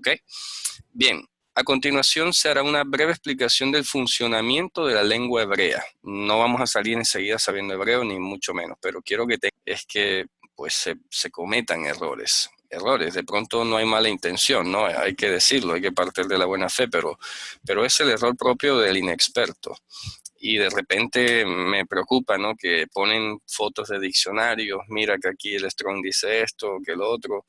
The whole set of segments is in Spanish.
¿Ok? Bien, a continuación se hará una breve explicación del funcionamiento de la lengua hebrea. No vamos a salir enseguida sabiendo hebreo, ni mucho menos, pero quiero que es que pues se cometan errores. De pronto no hay mala intención, ¿no? Hay que decirlo, hay que partir de la buena fe, pero es el error propio del inexperto. Y de repente me preocupa, ¿no? Que ponen fotos de diccionarios, mira que aquí el Strong dice esto, que lo otro,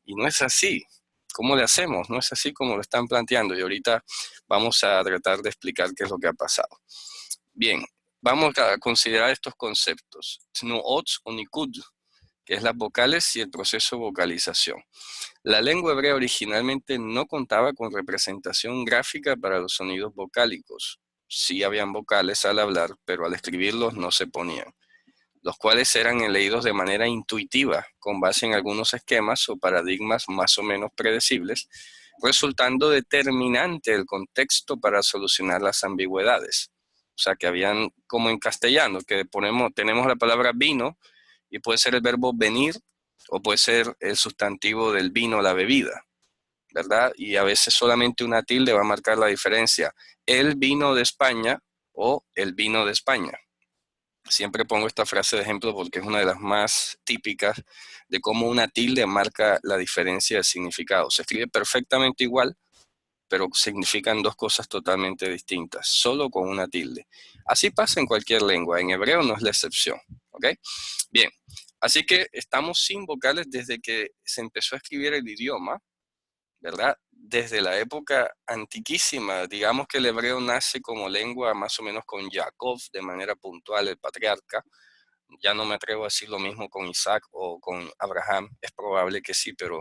y no es así. ¿Cómo le hacemos? No es así como lo están planteando, y ahorita vamos a tratar de explicar qué es lo que ha pasado. Bien, vamos a considerar estos conceptos. Tnuot o Nikud, que es las vocales y el proceso de vocalización. La lengua hebrea originalmente no contaba con representación gráfica para los sonidos vocálicos. Sí habían vocales al hablar, pero al escribirlos no se ponían, los cuales eran leídos de manera intuitiva, con base en algunos esquemas o paradigmas más o menos predecibles, resultando determinante el contexto para solucionar las ambigüedades. O sea, que habían, como en castellano, que tenemos la palabra vino, y puede ser el verbo venir, o puede ser el sustantivo del vino, la bebida, ¿verdad? Y a veces solamente una tilde va a marcar la diferencia. El vino de España o el vino de España. Siempre pongo esta frase de ejemplo porque es una de las más típicas de cómo una tilde marca la diferencia de significado. Se escribe perfectamente igual, pero significan dos cosas totalmente distintas, solo con una tilde. Así pasa en cualquier lengua, en hebreo no es la excepción, ¿ok? Bien, así que estamos sin vocales desde que se empezó a escribir el idioma, ¿verdad? Desde la época antiquísima, digamos que el hebreo nace como lengua más o menos con Jacob, de manera puntual, el patriarca. Ya no me atrevo a decir lo mismo con Isaac o con Abraham, es probable que sí, pero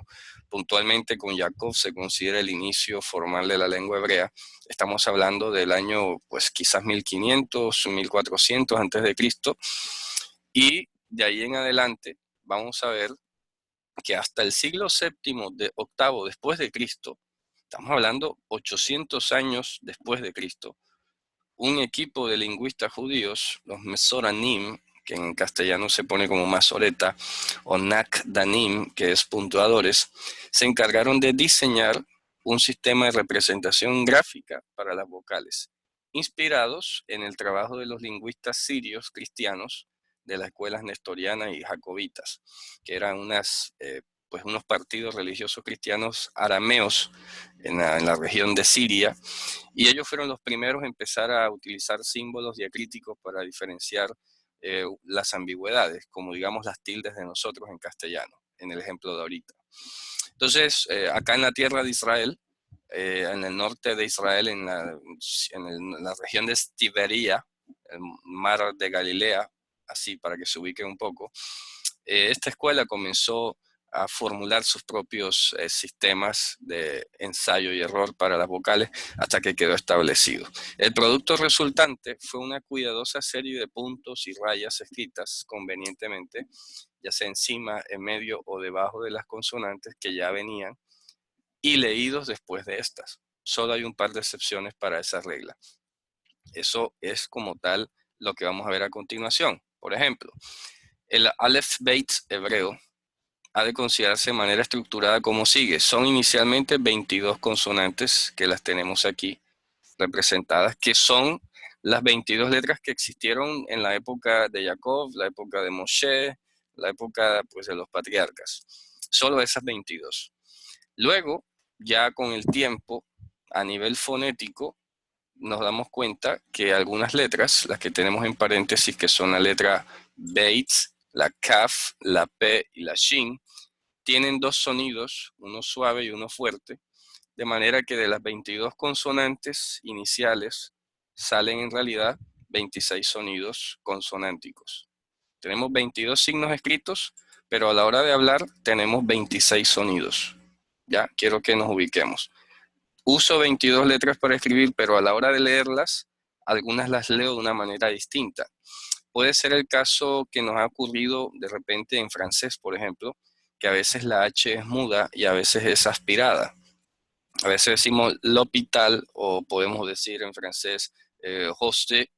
puntualmente con Jacob se considera el inicio formal de la lengua hebrea. Estamos hablando del año, pues quizás 1500, 1400 antes de Cristo, y de ahí en adelante vamos a ver que hasta el siglo octavo después de Cristo, estamos hablando 800 años después de Cristo, un equipo de lingüistas judíos, los Mesoranim, que en castellano se pone como Masoreta, o Nakdanim, que es puntuadores, se encargaron de diseñar un sistema de representación gráfica para las vocales, inspirados en el trabajo de los lingüistas sirios cristianos de las escuelas nestorianas y jacobitas, que eran unos partidos religiosos cristianos arameos en la región de Siria, y ellos fueron los primeros a empezar a utilizar símbolos diacríticos para diferenciar las ambigüedades, como digamos las tildes de nosotros en castellano, en el ejemplo de ahorita. Entonces, acá en la tierra de Israel, en el norte de Israel, en la región de Tiberia, el mar de Galilea, así para que se ubique un poco, esta escuela comenzó a formular sus propios sistemas de ensayo y error para las vocales hasta que quedó establecido. El producto resultante fue una cuidadosa serie de puntos y rayas escritas convenientemente, ya sea encima, en medio o debajo de las consonantes que ya venían, y leídos después de estas. Solo hay un par de excepciones para esa regla. Eso es como tal lo que vamos a ver a continuación. Por ejemplo, el Aleph Beit hebreo ha de considerarse de manera estructurada como sigue. Son inicialmente 22 consonantes que las tenemos aquí representadas, que son las 22 letras que existieron en la época de Jacob, la época de Moshe, la época pues, de los patriarcas. Solo esas 22. Luego, ya con el tiempo, a nivel fonético, nos damos cuenta que algunas letras, las que tenemos en paréntesis, que son la letra Beit, la Kaf, la P y la Shin, tienen dos sonidos, uno suave y uno fuerte, de manera que de las 22 consonantes iniciales salen en realidad 26 sonidos consonánticos. Tenemos 22 signos escritos, pero a la hora de hablar tenemos 26 sonidos. Ya, quiero que nos ubiquemos. Uso 22 letras para escribir, pero a la hora de leerlas, algunas las leo de una manera distinta. Puede ser el caso que nos ha ocurrido de repente en francés, por ejemplo, que a veces la H es muda y a veces es aspirada. A veces decimos l'hôpital, o podemos decir en francés hoste,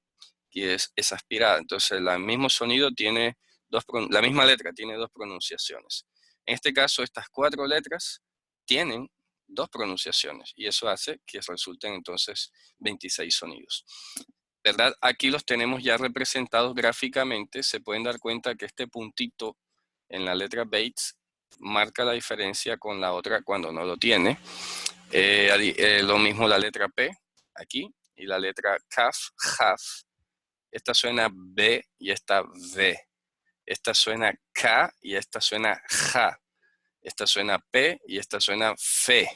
que es aspirada. Entonces, el mismo sonido tiene la misma letra tiene dos pronunciaciones. En este caso, estas 4 letras tienen 2 pronunciaciones, y eso hace que resulten entonces 26 sonidos. ¿Verdad? Aquí los tenemos ya representados gráficamente. Se pueden dar cuenta que este puntito en la letra Bates marca la diferencia con la otra cuando no lo tiene. Lo mismo la letra P aquí y la letra Kaf, Jaf. Esta suena B y esta V. Esta suena K y esta suena Ja. Esta suena P y esta suena Fe.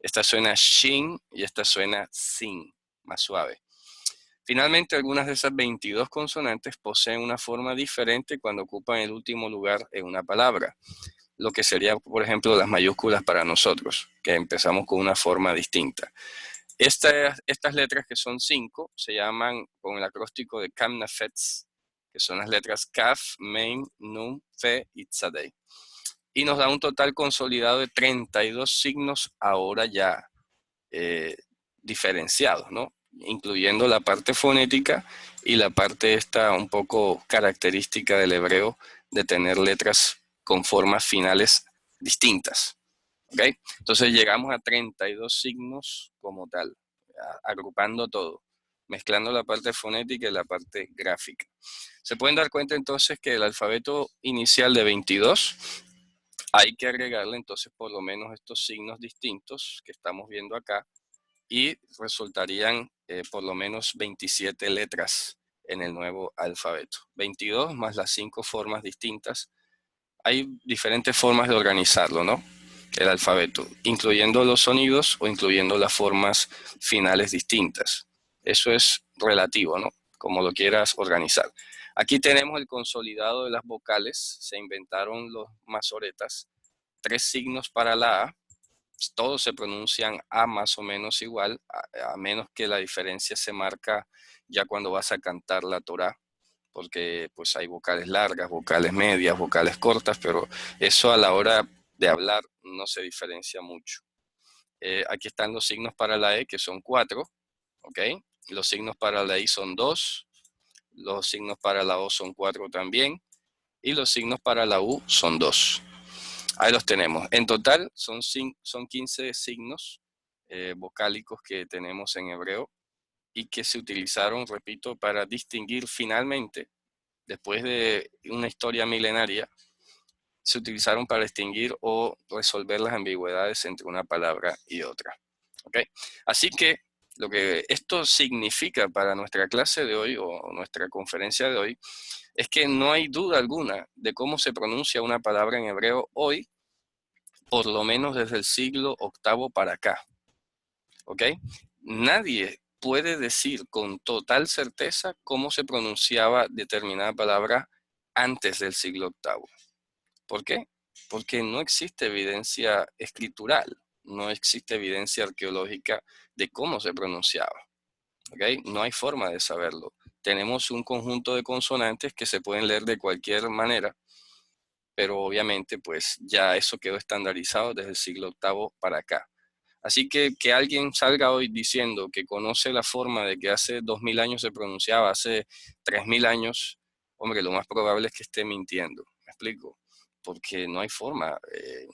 Esta suena Shin y esta suena Sin, más suave. Finalmente, algunas de esas 22 consonantes poseen una forma diferente cuando ocupan el último lugar en una palabra. Lo que sería, por ejemplo, las mayúsculas para nosotros, que empezamos con una forma distinta. Estas letras, que son 5, se llaman con el acróstico de Kamnafets, que son las letras Kaf, Mem, Nun, Fe y Tzadei. Y nos da un total consolidado de 32 signos ahora ya diferenciados, ¿no? Incluyendo la parte fonética y la parte esta un poco característica del hebreo de tener letras con formas finales distintas. ¿Okay? Entonces llegamos a 32 signos como tal, agrupando todo, mezclando la parte fonética y la parte gráfica. Se pueden dar cuenta entonces que el alfabeto inicial de 22 hay que agregarle entonces por lo menos estos signos distintos que estamos viendo acá, y resultarían por lo menos 27 letras en el nuevo alfabeto. 22 más las 5 formas distintas. Hay diferentes formas de organizarlo, ¿no? El alfabeto, incluyendo los sonidos o incluyendo las formas finales distintas. Eso es relativo, ¿no? Como lo quieras organizar. Aquí tenemos el consolidado de las vocales. Se inventaron los masoretas. 3 signos para la A. Todos se pronuncian A más o menos igual, a menos que la diferencia se marca ya cuando vas a cantar la Torá, porque pues hay vocales largas, vocales medias, vocales cortas, pero eso a la hora de hablar no se diferencia mucho. Aquí están los signos para la E, que son 4, ¿ok? Los signos para la I son 2, los signos para la O son 4 también, y los signos para la U son 2. Ahí los tenemos. En total son 15 signos vocálicos que tenemos en hebreo y que se utilizaron, repito, para distinguir finalmente, después de una historia milenaria, se utilizaron para distinguir o resolver las ambigüedades entre una palabra y otra. ¿Okay? Así que lo que esto significa para nuestra clase de hoy o nuestra conferencia de hoy es que no hay duda alguna de cómo se pronuncia una palabra en hebreo hoy, por lo menos desde el siglo VIII para acá. ¿Ok? Nadie puede decir con total certeza cómo se pronunciaba determinada palabra antes del siglo VIII. ¿Por qué? Porque no existe evidencia escritural, no existe evidencia arqueológica de cómo se pronunciaba. ¿Ok? No hay forma de saberlo. Tenemos un conjunto de consonantes que se pueden leer de cualquier manera, pero obviamente pues ya eso quedó estandarizado desde el siglo VIII para acá. Así que alguien salga hoy diciendo que conoce la forma de que hace 2000 años se pronunciaba, hace 3000 años, hombre, lo más probable es que esté mintiendo. ¿Me explico? Porque no hay forma,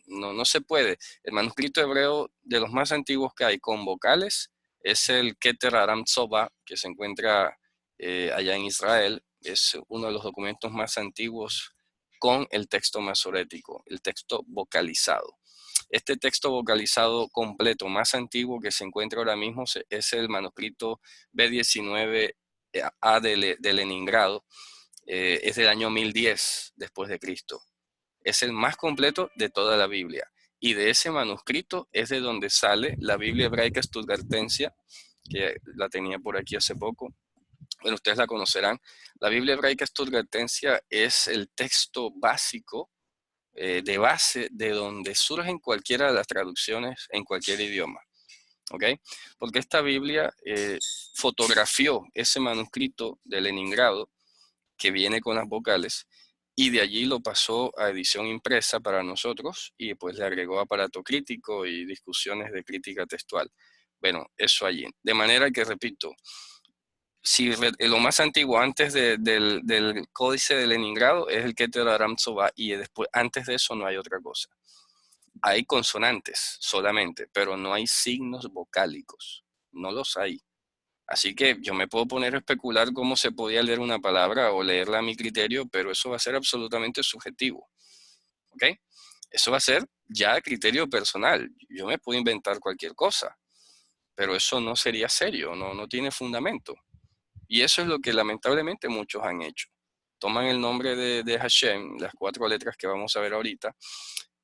no se puede. El manuscrito hebreo de los más antiguos que hay con vocales es el Keter Aram Tzoba, que se encuentra allá en Israel. Es uno de los documentos más antiguos con el texto masorético, el texto vocalizado. Este texto vocalizado completo más antiguo que se encuentra ahora mismo es el manuscrito B19A de Leningrado, es del año 1010 después de Cristo. Es el más completo de toda la Biblia. Y de ese manuscrito es de donde sale la Biblia hebraica Stuttgartensia, que la tenía por aquí hace poco. Bueno, ustedes la conocerán. La Biblia hebraica Stuttgartensia es el texto básico de base de donde surgen cualquiera de las traducciones en cualquier idioma. ¿Ok? Porque esta Biblia fotografió ese manuscrito de Leningrado que viene con las vocales y de allí lo pasó a edición impresa para nosotros y pues le agregó aparato crítico y discusiones de crítica textual. Bueno, eso allí. De manera que, repito, si lo más antiguo antes del códice de Leningrado es el Keter Aram Tzoba y después, antes de eso no hay otra cosa. hay consonantes solamente, pero no hay signos vocálicos. No los hay. Así que yo me puedo poner a especular cómo se podía leer una palabra o leerla a mi criterio, pero eso va a ser absolutamente subjetivo. ¿Ok? Eso va a ser ya a criterio personal. Yo me puedo inventar cualquier cosa, pero eso no sería serio, no tiene fundamento. Y eso es lo que lamentablemente muchos han hecho. Toman el nombre de Hashem, las 4 letras que vamos a ver ahorita,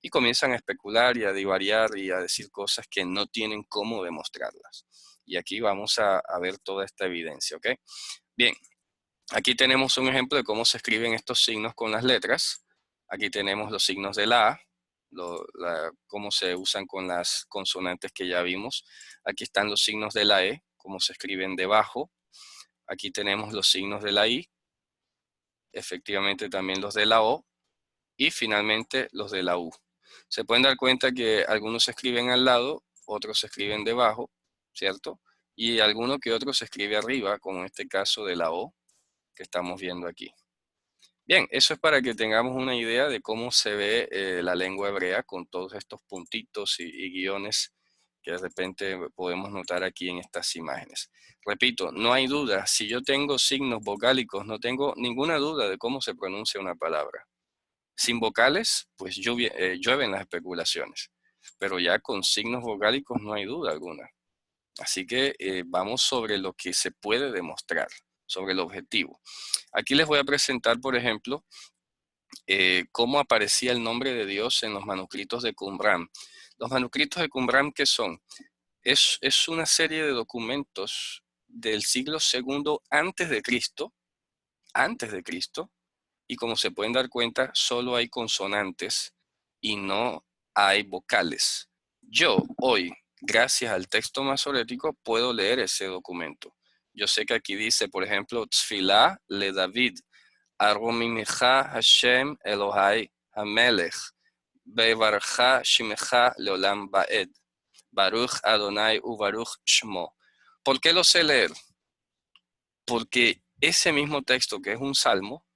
y comienzan a especular y a divariar y a decir cosas que no tienen cómo demostrarlas. Y aquí vamos a ver toda esta evidencia, ¿ok? Bien, aquí tenemos un ejemplo de cómo se escriben estos signos con las letras. Aquí tenemos los signos de la A, cómo se usan con las consonantes que ya vimos. Aquí están los signos de la E, cómo se escriben debajo. Aquí tenemos los signos de la I, efectivamente también los de la O, y finalmente los de la U. Se pueden dar cuenta que algunos se escriben al lado, otros se escriben debajo, ¿cierto? Y alguno que otro se escribe arriba, como en este caso de la O que estamos viendo aquí. Bien, eso es para que tengamos una idea de cómo se ve la lengua hebrea con todos estos puntitos y guiones que de repente podemos notar aquí en estas imágenes. Repito, no hay duda, si yo tengo signos vocálicos, no tengo ninguna duda de cómo se pronuncia una palabra. Sin vocales, pues llueven las especulaciones, pero ya con signos vocálicos no hay duda alguna. Así que vamos sobre lo que se puede demostrar, sobre el objetivo. Aquí les voy a presentar, por ejemplo, cómo aparecía el nombre de Dios en los manuscritos de Qumran. Los manuscritos de Qumran, ¿qué son? Es una serie de documentos del siglo II antes de Cristo, y como se pueden dar cuenta, solo hay consonantes y no hay vocales. Yo hoy, gracias al texto masorético, puedo leer ese documento. Yo sé que aquí dice, por ejemplo, Tzfilah le David, Aromimecha Hashem Elohai Hamelech, Bevarcha Shimecha Leolam Baed, Baruch Adonai u Baruch Shmo. ¿Por qué lo sé leer? Porque ese mismo texto, que es un salmo,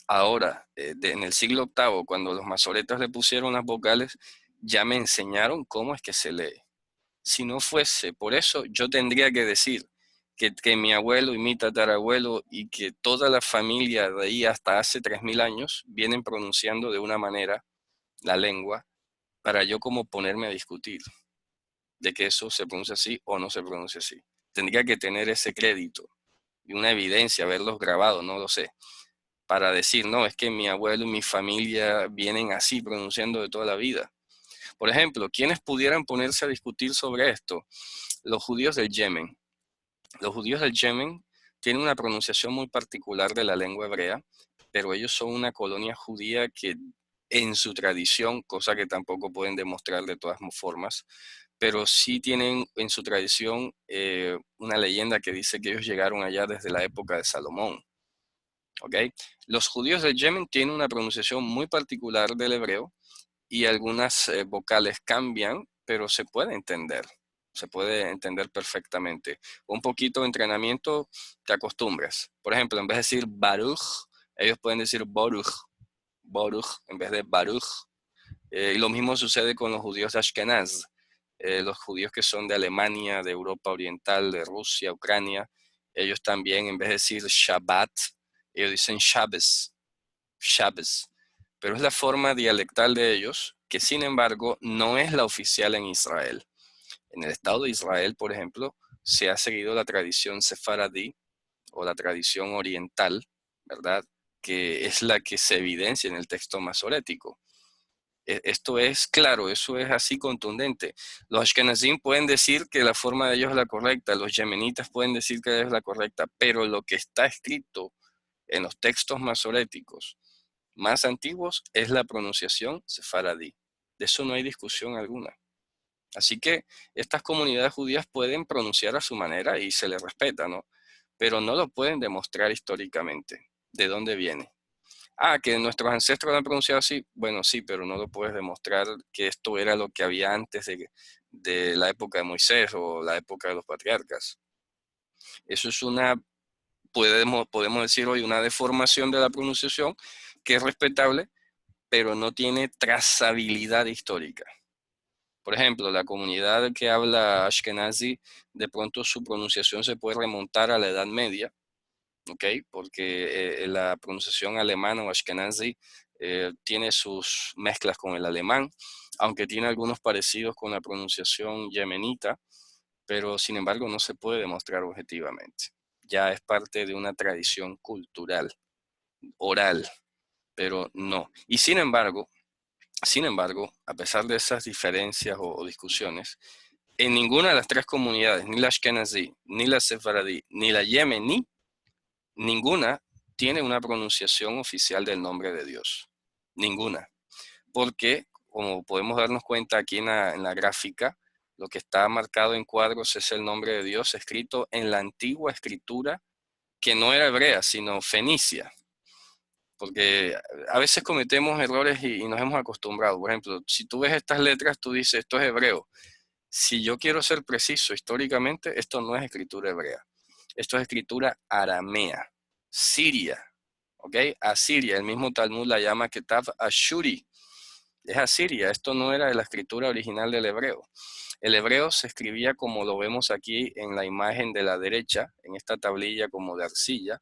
ahora, en el siglo VIII, cuando los masoretas le pusieron las vocales, ya me enseñaron cómo es que se lee. Si no fuese por eso, yo tendría que decir que mi abuelo y mi tatarabuelo y que toda la familia de ahí hasta hace 3000 años vienen pronunciando de una manera la lengua para yo como ponerme a discutir de que eso se pronuncia así o no se pronuncia así. Tendría que tener ese crédito y una evidencia, haberlos grabado, no lo sé, para decir, no, es que mi abuelo y mi familia vienen así pronunciando de toda la vida. Por ejemplo, ¿quiénes pudieran ponerse a discutir sobre esto? Los judíos del Yemen. Los judíos del Yemen tienen una pronunciación muy particular de la lengua hebrea, pero ellos son una colonia judía que en su tradición, cosa que tampoco pueden demostrar de todas formas, pero sí tienen en su tradición una leyenda que dice que ellos llegaron allá desde la época de Salomón. ¿Okay? Los judíos del Yemen tienen una pronunciación muy particular del hebreo y algunas vocales cambian, pero se puede entender perfectamente. Un poquito de entrenamiento, te acostumbras. Por ejemplo, en vez de decir Baruch, ellos pueden decir Boruch, Boruch en vez de Baruch. Y lo mismo sucede con los judíos de Ashkenaz, los judíos que son de Alemania, de Europa Oriental, de Rusia, Ucrania. Ellos también, en vez de decir Shabbat, ellos dicen Shabbos, Shabbos. Pero es la forma dialectal de ellos, que sin embargo no es la oficial en Israel. En el Estado de Israel, por ejemplo, se ha seguido la tradición sefaradí o la tradición oriental, ¿verdad? Que es la que se evidencia en el texto masorético. Esto es claro, eso es así contundente. Los ashkenazim pueden decir que la forma de ellos es la correcta, los yemenitas pueden decir que es la correcta, pero lo que está escrito en los textos masoréticos más antiguos es la pronunciación sefaradí. De eso no hay discusión alguna. Así que estas comunidades judías pueden pronunciar a su manera y se les respeta, ¿no? Pero no lo pueden demostrar históricamente. ¿De dónde viene? Ah, que nuestros ancestros lo han pronunciado así. Bueno, sí, pero no lo puedes demostrar que esto era lo que había antes de la época de Moisés o la época de los patriarcas. Eso es podemos decir hoy, una deformación de la pronunciación que es respetable, pero no tiene trazabilidad histórica. Por ejemplo, la comunidad que habla Ashkenazi, de pronto su pronunciación se puede remontar a la Edad Media, ¿ok? Porque la pronunciación alemana o Ashkenazi tiene sus mezclas con el alemán, aunque tiene algunos parecidos con la pronunciación yemenita, pero sin embargo no se puede demostrar objetivamente. Ya es parte de una tradición cultural, oral, pero no. Y sin embargo, a pesar de esas diferencias o discusiones, en ninguna de las tres comunidades, ni la Ashkenazi, ni la Sefaradí, ni la Yemení, ninguna tiene una pronunciación oficial del nombre de Dios. Ninguna. Porque, como podemos darnos cuenta aquí en la gráfica, lo que está marcado en cuadros es el nombre de Dios escrito en la antigua escritura que no era hebrea, sino fenicia. Porque a veces cometemos errores y nos hemos acostumbrado. Por ejemplo, si tú ves estas letras, tú dices, esto es hebreo. Si yo quiero ser preciso históricamente, esto no es escritura hebrea. Esto es escritura aramea, siria, ¿ok? Asiria, el mismo Talmud la llama Ketav Ashuri. Es asiria, esto no era de la escritura original del hebreo. El hebreo se escribía como lo vemos aquí en la imagen de la derecha, en esta tablilla como de arcilla,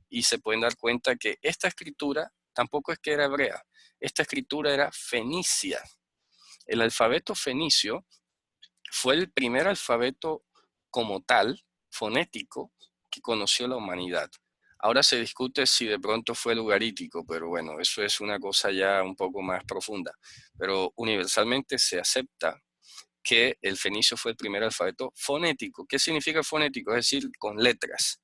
y se pueden dar cuenta que esta escritura tampoco es que era hebrea, esta escritura era fenicia. El alfabeto fenicio fue el primer alfabeto como tal, fonético, que conoció la humanidad. Ahora se discute si de pronto fue el ugarítico, pero bueno, eso es una cosa ya un poco más profunda. Pero universalmente se acepta que el fenicio fue el primer alfabeto fonético. ¿Qué significa fonético? Es decir, con letras,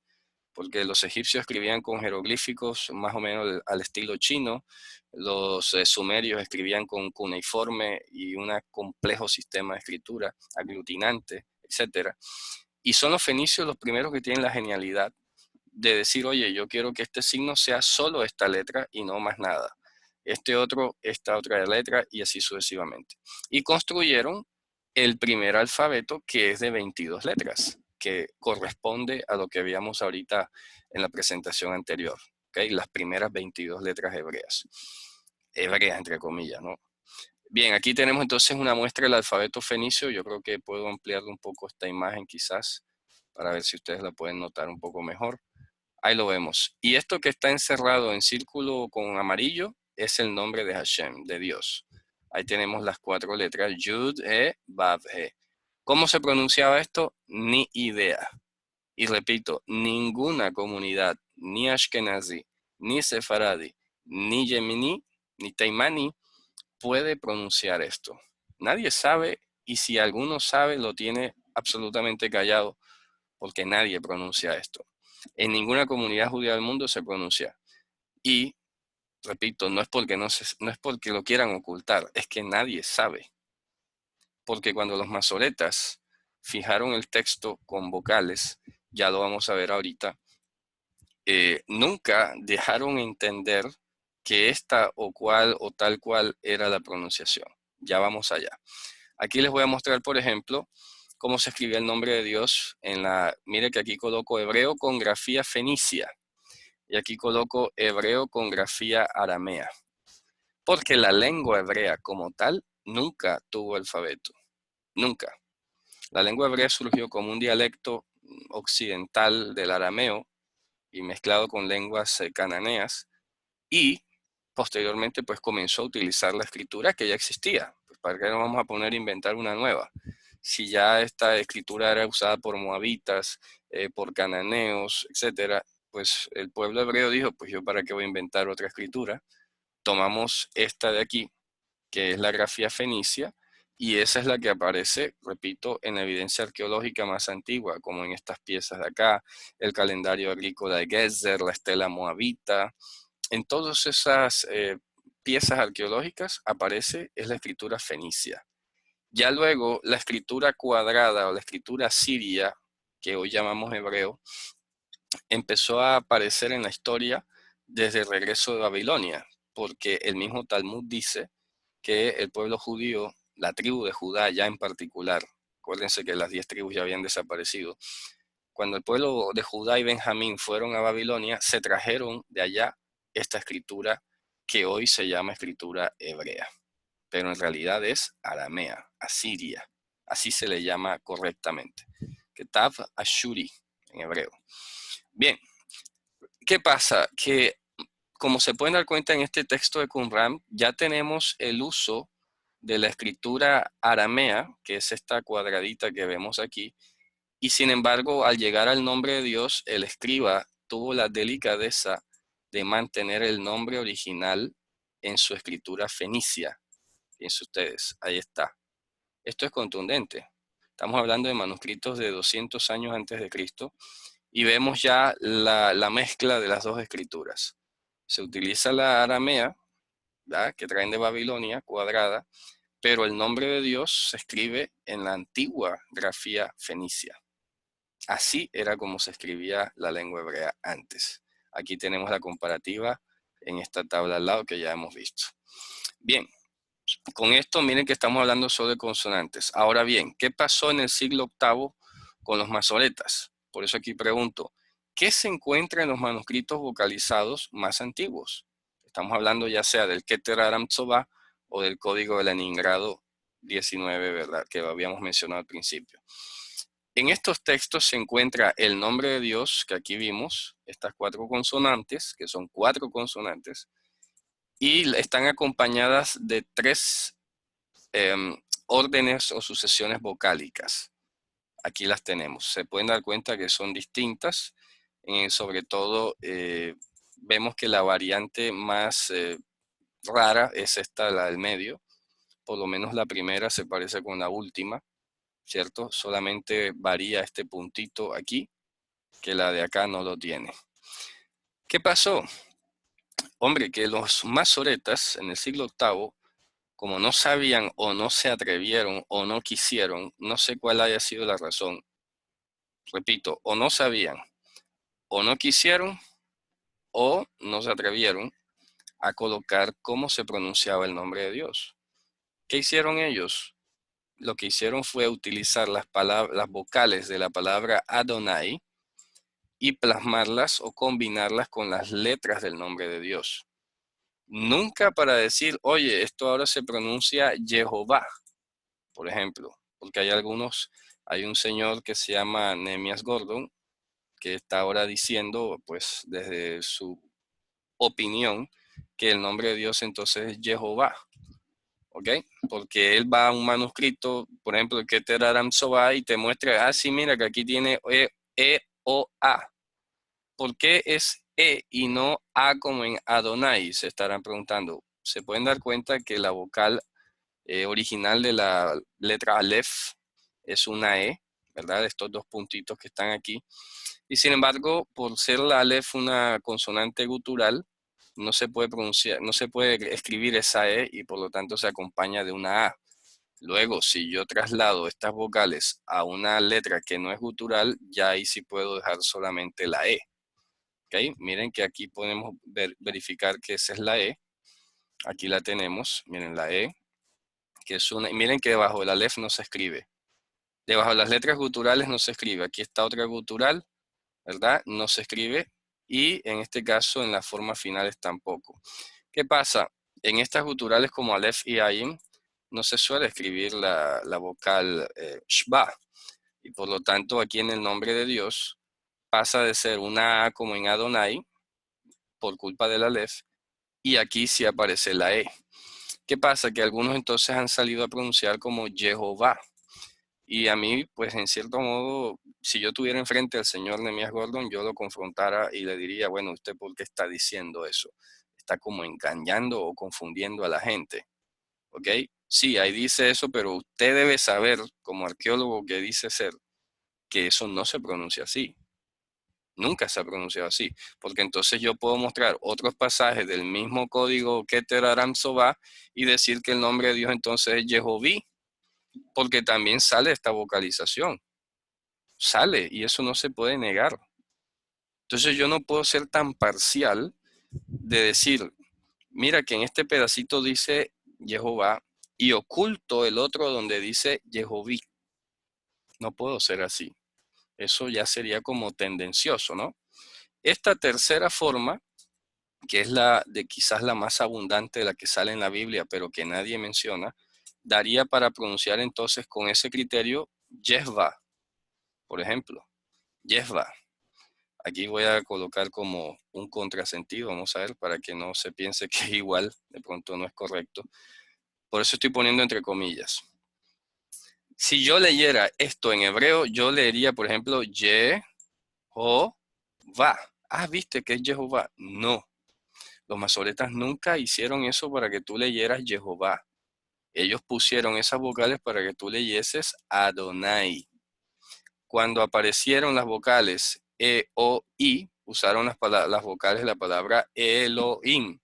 porque los egipcios escribían con jeroglíficos más o menos al estilo chino, los sumerios escribían con cuneiforme y un complejo sistema de escritura, aglutinante, etcétera. Y son los fenicios los primeros que tienen la genialidad de decir, oye, yo quiero que este signo sea solo esta letra y no más nada. Este otro, esta otra letra y así sucesivamente. Y construyeron el primer alfabeto que es de 22 letras, que corresponde a lo que veíamos ahorita en la presentación anterior. ¿Okay? Las primeras 22 letras hebreas. Hebreas, entre comillas, ¿no? Bien, aquí tenemos entonces una muestra del alfabeto fenicio. Yo creo que puedo ampliar un poco esta imagen quizás para ver si ustedes la pueden notar un poco mejor. Ahí lo vemos. Y esto que está encerrado en círculo con amarillo es el nombre de Hashem, de Dios. Ahí tenemos las 4 letras, Yud, Vav, He. ¿Cómo se pronunciaba esto? Ni idea. Y repito, ninguna comunidad, ni Ashkenazi, ni Sefaradi, ni Yemení, ni Taimani, puede pronunciar esto. Nadie sabe, y si alguno sabe, lo tiene absolutamente callado, porque nadie pronuncia esto. En ninguna comunidad judía del mundo se pronuncia. Y, repito, no es porque, no es porque lo quieran ocultar, es que nadie sabe. Porque cuando los masoretas fijaron el texto con vocales, ya lo vamos a ver ahorita, nunca dejaron entender que esta o cual o tal cual era la pronunciación. Ya vamos allá. Aquí les voy a mostrar, por ejemplo, cómo se escribía el nombre de Dios en la, mire que aquí coloco hebreo con grafía fenicia y aquí coloco hebreo con grafía aramea, porque la lengua hebrea como tal nunca tuvo alfabeto, nunca. La lengua hebrea surgió como un dialecto occidental del arameo y mezclado con lenguas cananeas y posteriormente pues comenzó a utilizar la escritura que ya existía. Pues, ¿para qué nos vamos a poner a inventar una nueva? Si ya esta escritura era usada por moabitas, por cananeos, etcétera, pues el pueblo hebreo dijo, pues yo para qué voy a inventar otra escritura. Tomamos esta de aquí, que es la grafía fenicia, y esa es la que aparece, repito, en la evidencia arqueológica más antigua, como en estas piezas de acá, el calendario agrícola de Gezer, la estela moabita. En todas esas piezas arqueológicas aparece es la escritura fenicia. Ya luego la escritura cuadrada o la escritura siria, que hoy llamamos hebreo, empezó a aparecer en la historia desde el regreso de Babilonia, porque el mismo Talmud dice que el pueblo judío, la tribu de Judá ya en particular, acuérdense que las 10 tribus ya habían desaparecido, cuando el pueblo de Judá y Benjamín fueron a Babilonia, se trajeron de allá esta escritura que hoy se llama escritura hebrea, pero en realidad es aramea, asiria, así se le llama correctamente. Ketav Ashuri en hebreo. Bien, ¿qué pasa? Que como se pueden dar cuenta en este texto de Qumran, ya tenemos el uso de la escritura aramea, que es esta cuadradita que vemos aquí, y sin embargo, al llegar al nombre de Dios, el escriba tuvo la delicadeza de mantener el nombre original en su escritura fenicia. Fíjense ustedes, ahí está. Esto es contundente. Estamos hablando de manuscritos de 200 años antes de Cristo y vemos ya la mezcla de las dos escrituras. Se utiliza la aramea, ¿verdad?, que traen de Babilonia, cuadrada, pero el nombre de Dios se escribe en la antigua grafía fenicia. Así era como se escribía la lengua hebrea antes. Aquí tenemos la comparativa en esta tabla al lado que ya hemos visto. Bien, con esto miren que estamos hablando solo de consonantes. Ahora bien, ¿qué pasó en el siglo VIII con los masoretas? Por eso aquí pregunto, ¿qué se encuentra en los manuscritos vocalizados más antiguos? Estamos hablando ya sea del Keter Aram Tzobá o del código de Leningrado 19, ¿verdad?, que habíamos mencionado al principio. En estos textos se encuentra el nombre de Dios, que aquí vimos, estas 4 consonantes, que son 4 consonantes, y están acompañadas de 3 órdenes o sucesiones vocálicas. Aquí las tenemos. Se pueden dar cuenta que son distintas. Sobre todo, vemos que la variante más rara es esta, la del medio. Por lo menos la primera se parece con la última, ¿cierto? Solamente varía este puntito aquí, que la de acá no lo tiene. ¿Qué pasó? Hombre, que los masoretas en el siglo VIII, como no sabían o no se atrevieron o no quisieron, no sé cuál haya sido la razón, repito, o no sabían o no quisieron o no se atrevieron a colocar cómo se pronunciaba el nombre de Dios. ¿Qué hicieron ellos? Lo que hicieron fue utilizar las vocales de la palabra Adonai y plasmarlas o combinarlas con las letras del nombre de Dios. Nunca para decir, oye, esto ahora se pronuncia Jehová, por ejemplo, porque hay un señor que se llama Nehemías Gordon, que está ahora diciendo, pues desde su opinión, que el nombre de Dios entonces es Jehová, ¿ok? Porque él va a un manuscrito, por ejemplo, el Keter Aram Tzobá, y te muestra, sí, mira que aquí tiene O, A. ¿Por qué es E y no A como en Adonai? Se estarán preguntando. Se pueden dar cuenta que la vocal original de la letra Aleph es una E, ¿verdad? Estos 2 puntitos que están aquí. Y sin embargo, por ser la Aleph una consonante gutural, no se puede pronunciar, no se puede escribir esa E y por lo tanto se acompaña de una A. Luego, si yo traslado estas vocales a una letra que no es gutural, ya ahí sí puedo dejar solamente la E. ¿Okay? Miren que aquí podemos verificar que esa es la E. Aquí la tenemos, miren la E, que es una, miren que debajo de la Aleph no se escribe. Debajo de las letras guturales no se escribe. Aquí está otra gutural, ¿verdad? No se escribe. Y en este caso, en las formas finales tampoco. ¿Qué pasa? En estas guturales como Aleph y Ayin, no se suele escribir la vocal Shba. Y por lo tanto, aquí en el nombre de Dios, pasa de ser una A como en Adonai, por culpa del Aleph, y aquí sí aparece la E. ¿Qué pasa? Que algunos entonces han salido a pronunciar como Jehová. Y a mí, pues en cierto modo, si yo tuviera enfrente al señor Nehemías Gordon, yo lo confrontara y le diría, bueno, ¿usted por qué está diciendo eso? Está como engañando o confundiendo a la gente, ¿ok? Sí, ahí dice eso, pero usted debe saber, como arqueólogo que dice ser, que eso no se pronuncia así. Nunca se ha pronunciado así, porque entonces yo puedo mostrar otros pasajes del mismo código Keter Aram Tzobá y decir que el nombre de Dios entonces es Jehoví, porque también sale esta vocalización. Sale y eso no se puede negar. Entonces yo no puedo ser tan parcial de decir, mira que en este pedacito dice Jehová y oculto el otro donde dice Jehoví. No puedo ser así. Eso ya sería como tendencioso, ¿no? Esta tercera forma que es la de quizás la más abundante de la que sale en la Biblia, pero que nadie menciona, daría para pronunciar entonces con ese criterio Yesva, por ejemplo, Yesva. Aquí voy a colocar como un contrasentido, vamos a ver, para que no se piense que es igual, de pronto no es correcto. Por eso estoy poniendo entre comillas. Si yo leyera esto en hebreo, yo leería, por ejemplo, Yehová. Ah, ¿viste que es Jehová? No, los masoretas nunca hicieron eso para que tú leyeras Jehová. Ellos pusieron esas vocales para que tú leyeses Adonai. Cuando aparecieron las vocales E, O, I, usaron las vocales de la palabra Elohim.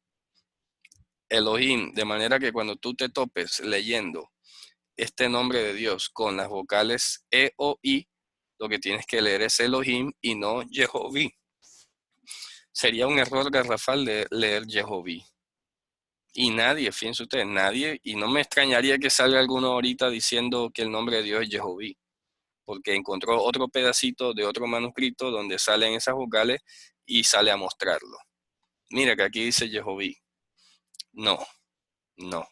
Elohim, de manera que cuando tú te topes leyendo este nombre de Dios con las vocales E, O, I, lo que tienes que leer es Elohim y no Jehoví. Sería un error garrafal de leer Jehoví. Y nadie, fíjense ustedes, nadie, y no me extrañaría que salga alguno ahorita diciendo que el nombre de Dios es Jehoví, porque encontró otro pedacito de otro manuscrito donde salen esas vocales y sale a mostrarlo. Mira que aquí dice Jehoví. No, no,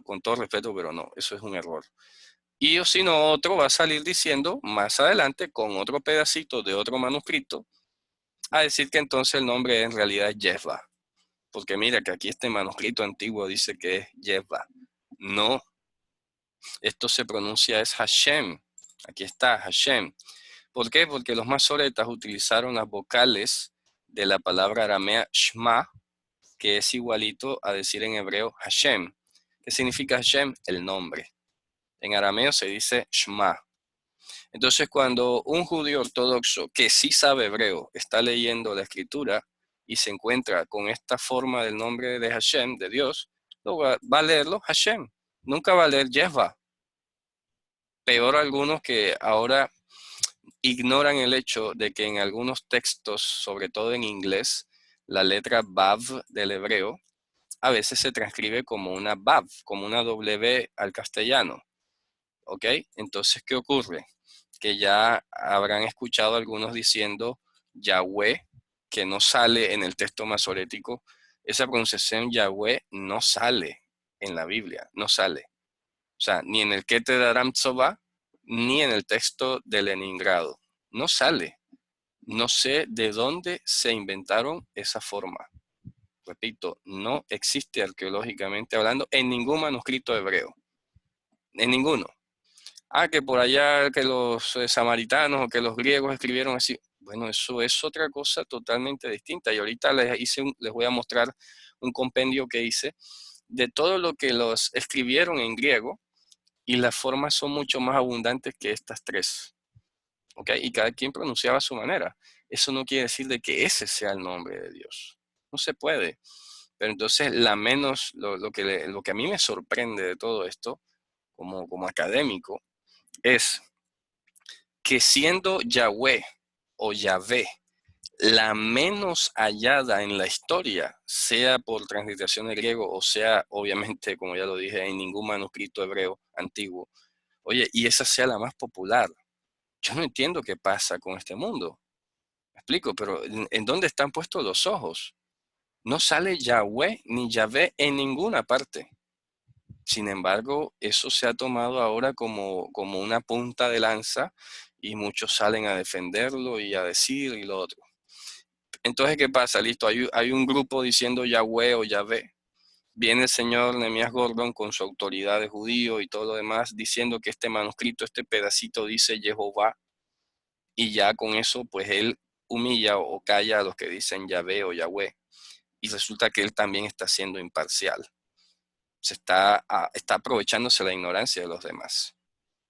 con todo respeto, pero no, eso es un error. Y o si no, otro va a salir diciendo más adelante con otro pedacito de otro manuscrito a decir que entonces el nombre en realidad es Yesva. Porque mira que aquí este manuscrito antiguo dice que es Yesva. No, esto se pronuncia es Hashem. Aquí está Hashem. ¿Por qué? Porque los masoretas utilizaron las vocales de la palabra aramea Shema, que es igualito a decir en hebreo Hashem. ¿Qué significa Hashem? El nombre. En arameo se dice Shema. Entonces, cuando un judío ortodoxo que sí sabe hebreo está leyendo la escritura y se encuentra con esta forma del nombre de Hashem, de Dios, va a leerlo Hashem. Nunca va a leer Yehva. Peor algunos que ahora ignoran el hecho de que en algunos textos, sobre todo en inglés, la letra Vav del hebreo a veces se transcribe como una Vav, como una W al castellano. ¿Ok? Entonces, ¿qué ocurre? Que ya habrán escuchado algunos diciendo Yahweh, que no sale en el texto masorético. Esa pronunciación Yahweh no sale en la Biblia, no sale. O sea, ni en el Keter Aram Tzova, ni en el texto de Leningrado. No sale. No sé de dónde se inventaron esa forma. Repito, no existe arqueológicamente hablando en ningún manuscrito hebreo. En ninguno. Ah, que por allá que los samaritanos o que los griegos escribieron así. Bueno, eso es otra cosa totalmente distinta. Y ahorita les voy a mostrar un compendio que hice de todo lo que los escribieron en griego y las formas son mucho más abundantes que estas tres. ¿Ok? Y cada quien pronunciaba a su manera. Eso no quiere decir de que ese sea el nombre de Dios. No se puede. Pero entonces, lo que a mí me sorprende de todo esto, como académico, es que siendo Yahweh o Yahvé la menos hallada en la historia, sea por transliteración de griego o sea, obviamente, como ya lo dije, en ningún manuscrito hebreo antiguo, oye, y esa sea la más popular. Yo no entiendo qué pasa con este mundo. Me explico, pero ¿en dónde están puestos los ojos? No sale Yahweh ni Yahvé en ninguna parte. Sin embargo, eso se ha tomado ahora como una punta de lanza y muchos salen a defenderlo y a decir y lo otro. Entonces, ¿qué pasa? Listo, hay un grupo diciendo Yahweh o Yahvé. Viene el señor Nehemías Gordon con su autoridad de judío y todo lo demás diciendo que este manuscrito, este pedacito dice Jehová y ya con eso pues él humilla o calla a los que dicen Yahvé o Yahweh y resulta que él también está siendo imparcial. Está aprovechándose la ignorancia de los demás.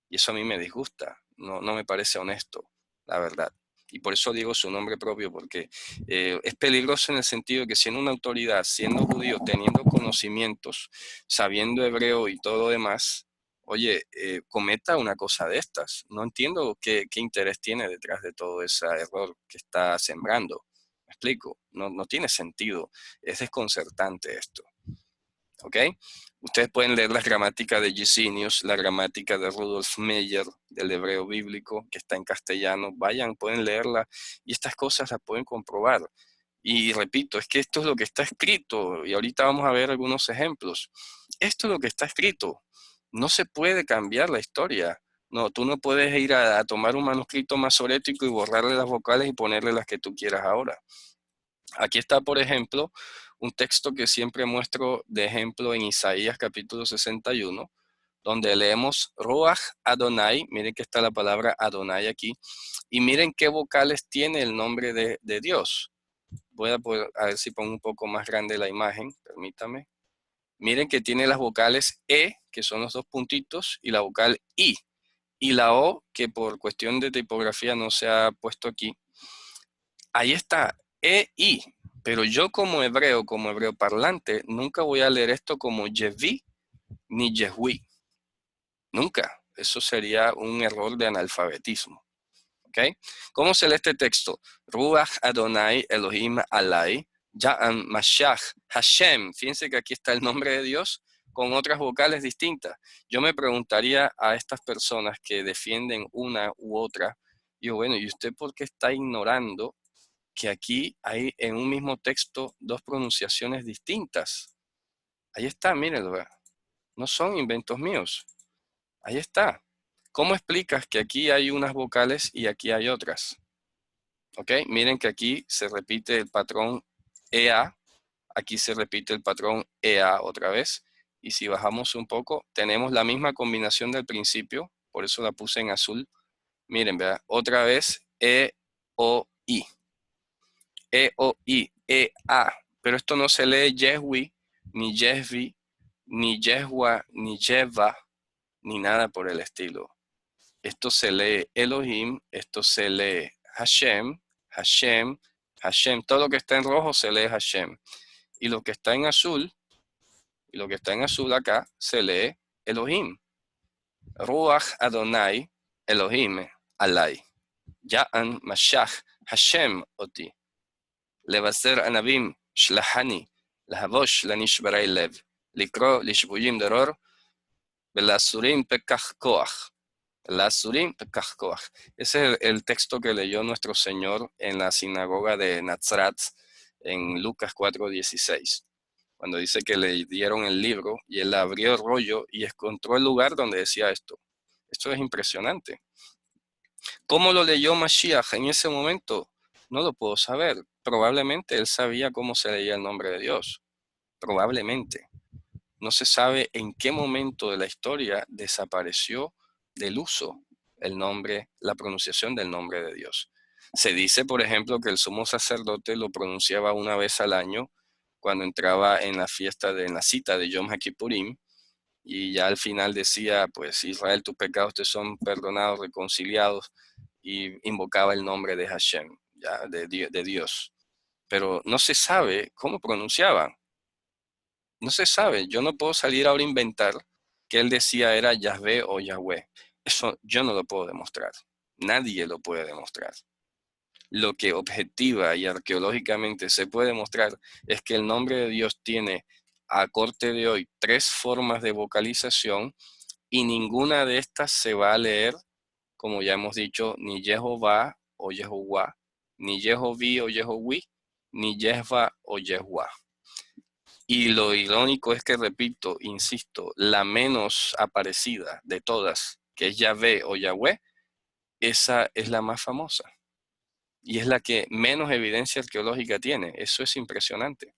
Y eso a mí me disgusta, no me parece honesto, la verdad. Y por eso digo su nombre propio, porque es peligroso en el sentido de que siendo una autoridad, siendo judío, teniendo conocimientos, sabiendo hebreo y todo lo demás, oye, cometa una cosa de estas. No entiendo qué interés tiene detrás de todo ese error que está sembrando. ¿Me explico? No tiene sentido. Es desconcertante esto. ¿Ok? Ustedes pueden leer la gramática de Gesenius, la gramática de Rudolf Meyer, del hebreo bíblico, que está en castellano. Vayan, pueden leerla y estas cosas las pueden comprobar. Y repito, es que esto es lo que está escrito y ahorita vamos a ver algunos ejemplos. Esto es lo que está escrito. No se puede cambiar la historia. No, tú no puedes ir a tomar un manuscrito masorético y borrarle las vocales y ponerle las que tú quieras ahora. Aquí está, por ejemplo, un texto que siempre muestro de ejemplo en Isaías capítulo 61, donde leemos Ruach Adonai, miren que está la palabra Adonai aquí, y miren qué vocales tiene el nombre de Dios. Voy a poder, a ver si pongo un poco más grande la imagen, permítame. Miren que tiene las vocales E, que son los dos puntitos, y la vocal I. Y la O, que por cuestión de tipografía no se ha puesto aquí. Ahí está, E-I. Pero yo como hebreo parlante, nunca voy a leer esto como Yevi ni Yehui. Nunca. Eso sería un error de analfabetismo. ¿Okay? ¿Cómo se lee este texto? Ruach Adonai Elohim Alai, Ya'an Mashiach Hashem. Fíjense que aquí está el nombre de Dios con otras vocales distintas. Yo me preguntaría a estas personas que defienden una u otra, yo, bueno, ¿y usted por qué está ignorando que aquí hay en un mismo texto dos pronunciaciones distintas? Ahí está, mírenlo, no son inventos míos. Ahí está. ¿Cómo explicas que aquí hay unas vocales y aquí hay otras? ¿Ok? Miren que aquí se repite el patrón EA, aquí se repite el patrón EA otra vez, y si bajamos un poco, tenemos la misma combinación del principio, por eso la puse en azul. Miren, ¿verdad? Otra vez E, O, I. E, O, I, E, A. Pero esto no se lee Yehwi, ni Yehvi, ni Yehua, ni Yeva, ni nada por el estilo. Esto se lee Elohim, esto se lee Hashem, Hashem, Hashem. Todo lo que está en rojo se lee Hashem. Y lo que está en azul, acá, se lee Elohim. Ruach Adonai, Elohim, Alai. Ya'an Mashach, Hashem oti. Levaser Anabim, Shlahani, Lahavosh Lanishbarei Lev. Likro Lishbuyim Deror, Belasurim Pekach Koach. Lasurim Pekach. Ese es el texto que leyó nuestro Señor en la sinagoga de Nazaret en Lucas 4:16, cuando dice que le dieron el libro y él abrió el rollo y encontró el lugar donde decía esto. Esto es impresionante. ¿Cómo lo leyó Mashiach en ese momento? No lo puedo saber. Probablemente él sabía cómo se leía el nombre de Dios. Probablemente. No se sabe en qué momento de la historia desapareció del uso el nombre, la pronunciación del nombre de Dios. Se dice, por ejemplo, que el sumo sacerdote lo pronunciaba una vez al año cuando entraba en la fiesta, en la cita de Yom HaKippurim, y ya al final decía, pues Israel, tus pecados te son perdonados, reconciliados, y invocaba el nombre de Hashem, ya, de Dios. Pero no se sabe cómo pronunciaban. No se sabe, yo no puedo salir ahora a inventar que él decía era Yahvé o Yahweh. Eso yo no lo puedo demostrar. Nadie lo puede demostrar. Lo que objetiva y arqueológicamente se puede demostrar es que el nombre de Dios tiene a corte de hoy 3 formas de vocalización y ninguna de estas se va a leer, como ya hemos dicho, ni Jehová o Jehová, ni Jehoví o Jehoví, ni Yehva o Yehua. Y lo irónico es que, repito, insisto, la menos aparecida de todas, que es Yahvé o Yahweh, esa es la más famosa. Y es la que menos evidencia arqueológica tiene. Eso es impresionante.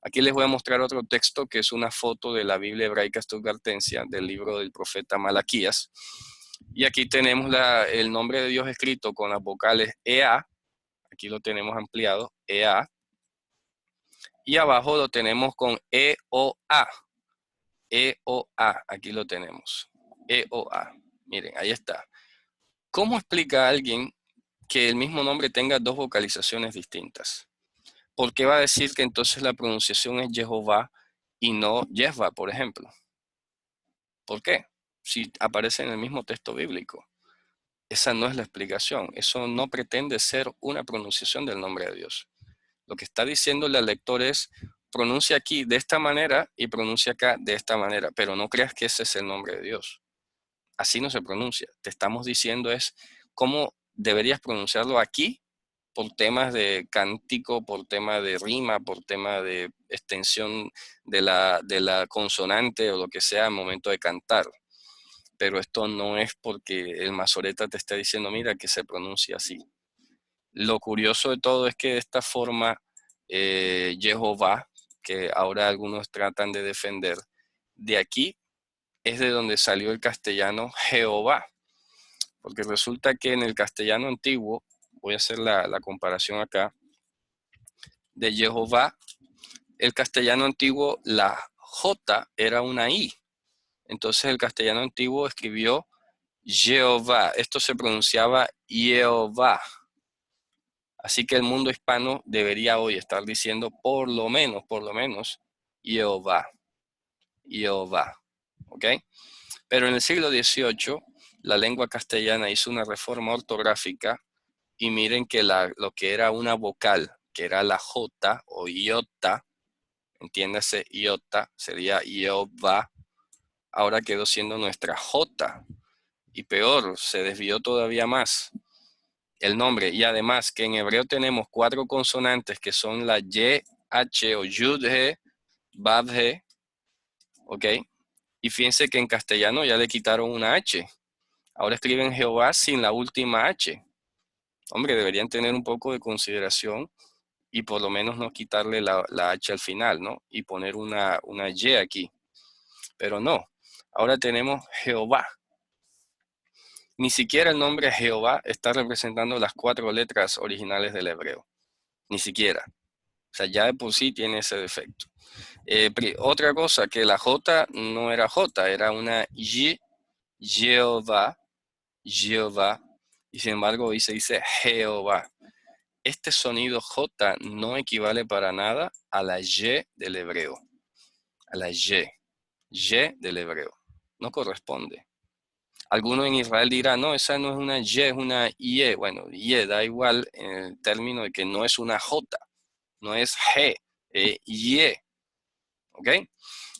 Aquí les voy a mostrar otro texto que es una foto de la Biblia hebraica stuttgartensia, del libro del profeta Malaquías. Y aquí tenemos el nombre de Dios escrito con las vocales EA. Aquí lo tenemos ampliado, EA. Y abajo lo tenemos con EOA. EOA, aquí lo tenemos. EOA. Miren, ahí está. ¿Cómo explica alguien que el mismo nombre tenga dos vocalizaciones distintas? ¿Por qué va a decir que entonces la pronunciación es Jehová y no Yehva, por ejemplo? ¿Por qué? Si aparece en el mismo texto bíblico. Esa no es la explicación. Eso no pretende ser una pronunciación del nombre de Dios. Lo que está diciendo el lector es, pronuncia aquí de esta manera y pronuncia acá de esta manera, pero no creas que ese es el nombre de Dios. Así no se pronuncia. Te estamos diciendo es cómo deberías pronunciarlo aquí, por temas de cántico, por tema de rima, por tema de extensión de la consonante o lo que sea al momento de cantar. Pero esto no es porque el masoreta te esté diciendo, mira, que se pronuncia así. Lo curioso de todo es que de esta forma, Jehová, que ahora algunos tratan de defender, de aquí es de donde salió el castellano Jehová. Porque resulta que en el castellano antiguo, voy a hacer la comparación acá, de Jehová, el castellano antiguo, la J era una I. Entonces el castellano antiguo escribió Jehová. Esto se pronunciaba Jehová. Así que el mundo hispano debería hoy estar diciendo por lo menos, Jehová. Jehová. ¿Ok? Pero en el siglo XVIII, la lengua castellana hizo una reforma ortográfica y miren que lo que era una vocal, que era la J o iota, entiéndase, iota, sería Jehová, ahora quedó siendo nuestra J. Y peor, se desvió todavía más el nombre. Y además que en hebreo tenemos 4 consonantes que son la Y, H o Yud, He, Vav, He, ¿ok? Y fíjense que en castellano ya le quitaron una H. Ahora escriben Jehová sin la última H. Hombre, deberían tener un poco de consideración y por lo menos no quitarle la H al final, ¿no? Y poner una Y aquí. Pero no, ahora tenemos Jehová. Ni siquiera el nombre Jehová está representando las 4 letras originales del hebreo. Ni siquiera. O sea, ya de por sí tiene ese defecto. Otra cosa, que la J no era J, era una Y, Jehová, Jehová, y sin embargo hoy se dice Jehová. Este sonido J no equivale para nada a la Y del hebreo, a la Y del hebreo. No corresponde. Alguno en Israel dirá, no, esa no es una Y, es una Y. Bueno, Y da igual en el término de que no es una J, no es G, Y. ¿Ok?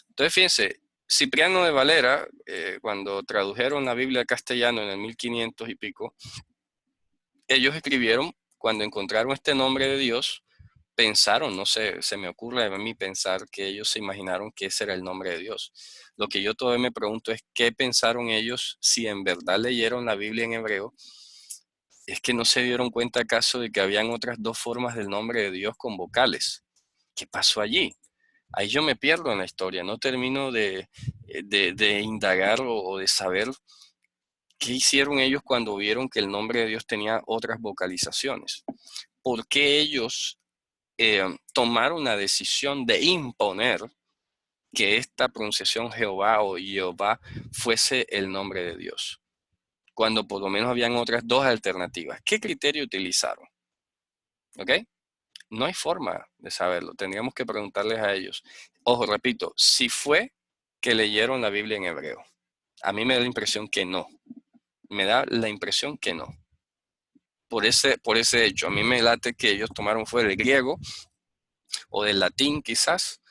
Entonces, fíjense, Cipriano de Valera, cuando tradujeron la Biblia al castellano en el 1500 y pico, ellos escribieron, cuando encontraron este nombre de Dios, pensaron, no sé, se me ocurre a mí pensar que ellos se imaginaron que ese era el nombre de Dios. Lo que yo todavía me pregunto es qué pensaron ellos si en verdad leyeron la Biblia en hebreo. ¿Es que no se dieron cuenta acaso de que habían otras 2 formas del nombre de Dios con vocales? ¿Qué pasó allí? Ahí yo me pierdo en la historia, no termino de indagar o de saber qué hicieron ellos cuando vieron que el nombre de Dios tenía otras vocalizaciones. ¿Por qué ellos tomaron la decisión de imponer que esta pronunciación Jehová o Jehová fuese el nombre de Dios, cuando por lo menos habían otras 2 alternativas? ¿Qué criterio utilizaron? ¿Ok? No hay forma de saberlo, tendríamos que preguntarles a ellos. Ojo, repito, si fue que leyeron la Biblia en hebreo. A mí me da la impresión que no. Me da la impresión que no. Por ese hecho, a mí me late que ellos tomaron fue del griego o del latín quizás,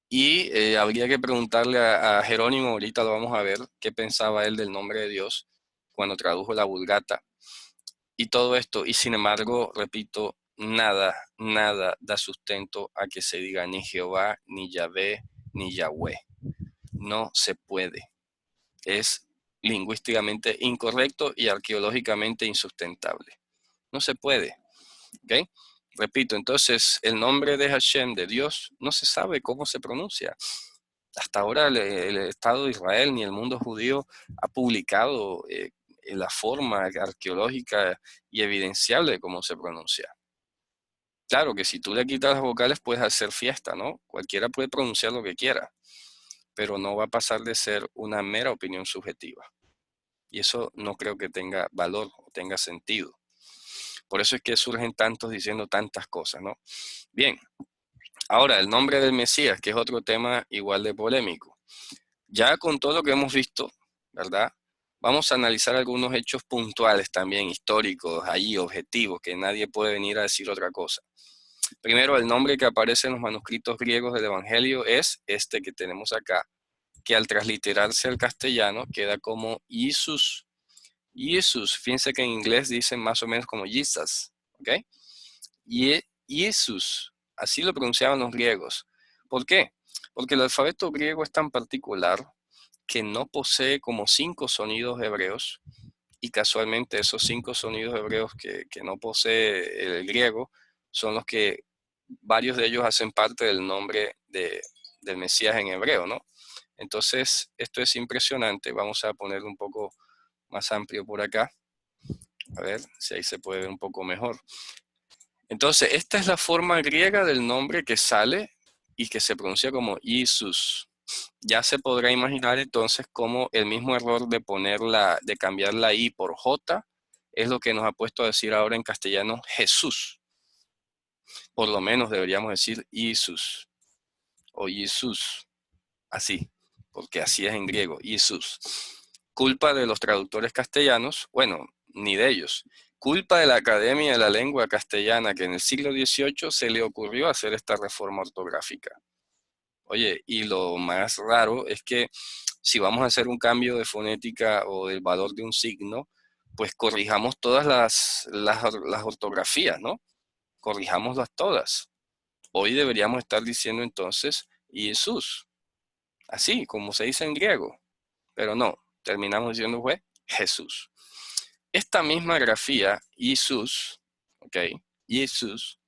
y habría que preguntarle a Jerónimo, ahorita lo vamos a ver, qué pensaba él del nombre de Dios cuando tradujo la Vulgata y todo esto. Y sin embargo, repito, nada da sustento a que se diga ni Jehová, ni Yahvé, ni Yahweh. No se puede. Es lingüísticamente incorrecto y arqueológicamente insustentable. No se puede. ¿Ok? Repito, entonces el nombre de Hashem, de Dios, no se sabe cómo se pronuncia. Hasta ahora el Estado de Israel ni el mundo judío ha publicado la forma arqueológica y evidenciable de cómo se pronuncia. Claro que si tú le quitas las vocales puedes hacer fiesta, ¿no? Cualquiera puede pronunciar lo que quiera, pero no va a pasar de ser una mera opinión subjetiva. Y eso no creo que tenga valor o tenga sentido. Por eso es que surgen tantos diciendo tantas cosas, ¿no? Bien, ahora el nombre del Mesías, que es otro tema igual de polémico. Ya con todo lo que hemos visto, ¿verdad? Vamos a analizar algunos hechos puntuales también, históricos, ahí, objetivos, que nadie puede venir a decir otra cosa. Primero, el nombre que aparece en los manuscritos griegos del Evangelio es este que tenemos acá, que al transliterarse al castellano queda como Jesús. Jesús, fíjense que en inglés dicen más o menos como Jesus, ¿ok? Jesús. Así lo pronunciaban los griegos. ¿Por qué? Porque el alfabeto griego es tan particular que no posee como 5 sonidos hebreos, y casualmente esos 5 sonidos hebreos que no posee el griego son los que varios de ellos hacen parte del nombre del Mesías en hebreo, ¿no? Entonces, esto es impresionante. Vamos a ponerlo un poco más amplio por acá. A ver si ahí se puede ver un poco mejor. Entonces, esta es la forma griega del nombre que sale y que se pronuncia como Jesús. Ya se podrá imaginar entonces cómo el mismo error de cambiar la I por J es lo que nos ha puesto a decir ahora en castellano Jesús. Por lo menos deberíamos decir Jesús o Jesús, así, porque así es en griego, Jesús. Culpa de los traductores castellanos, bueno, ni de ellos. Culpa de la Academia de la Lengua Castellana, que en el siglo XVIII se le ocurrió hacer esta reforma ortográfica. Oye, y lo más raro es que si vamos a hacer un cambio de fonética o del valor de un signo, pues corrijamos todas las ortografías, ¿no? Corrijámoslas todas. Hoy deberíamos estar diciendo entonces Jesús, así como se dice en griego, pero no, terminamos diciendo fue Jesús. Esta misma grafía, Jesús, ¿ok? Jesús,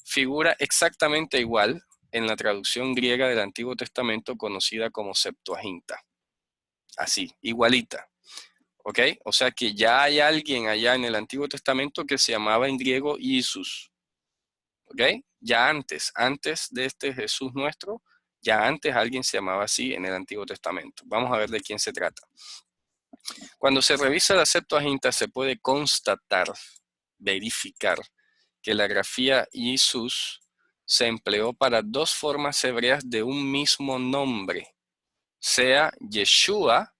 figura exactamente igual en la traducción griega del Antiguo Testamento conocida como Septuaginta. Así, igualita. ¿Ok? O sea que ya hay alguien allá en el Antiguo Testamento que se llamaba en griego Jesús. ¿Ok? Ya antes de este Jesús nuestro, ya antes alguien se llamaba así en el Antiguo Testamento. Vamos a ver de quién se trata. Cuando se revisa la Septuaginta se puede constatar, verificar, que la grafía Jesús se empleó para 2 formas hebreas de un mismo nombre, sea Yeshua,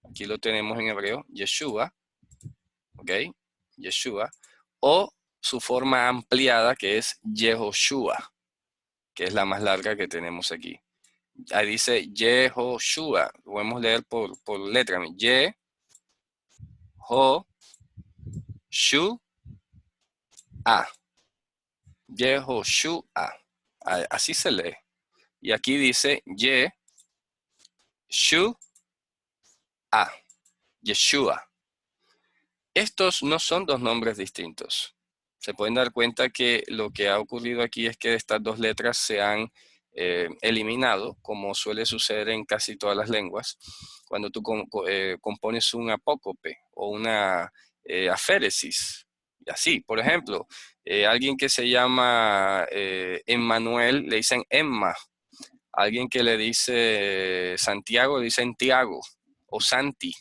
aquí lo tenemos en hebreo, Yeshua, ¿ok? Yeshua, o su forma ampliada que es Yehoshua, que es la más larga que tenemos aquí. Ahí dice Yehoshua, lo podemos leer por letra, Yehoshua, Yehoshua, así se lee. Y aquí dice Yeshua. Estos no son 2 nombres distintos. Se pueden dar cuenta que lo que ha ocurrido aquí es que estas 2 letras se han eliminado, como suele suceder en casi todas las lenguas, cuando tú compones un apócope o una aféresis. Y así, por ejemplo, alguien que se llama Emmanuel le dicen Emma. Alguien que le dice Santiago le dicen Tiago o Santi.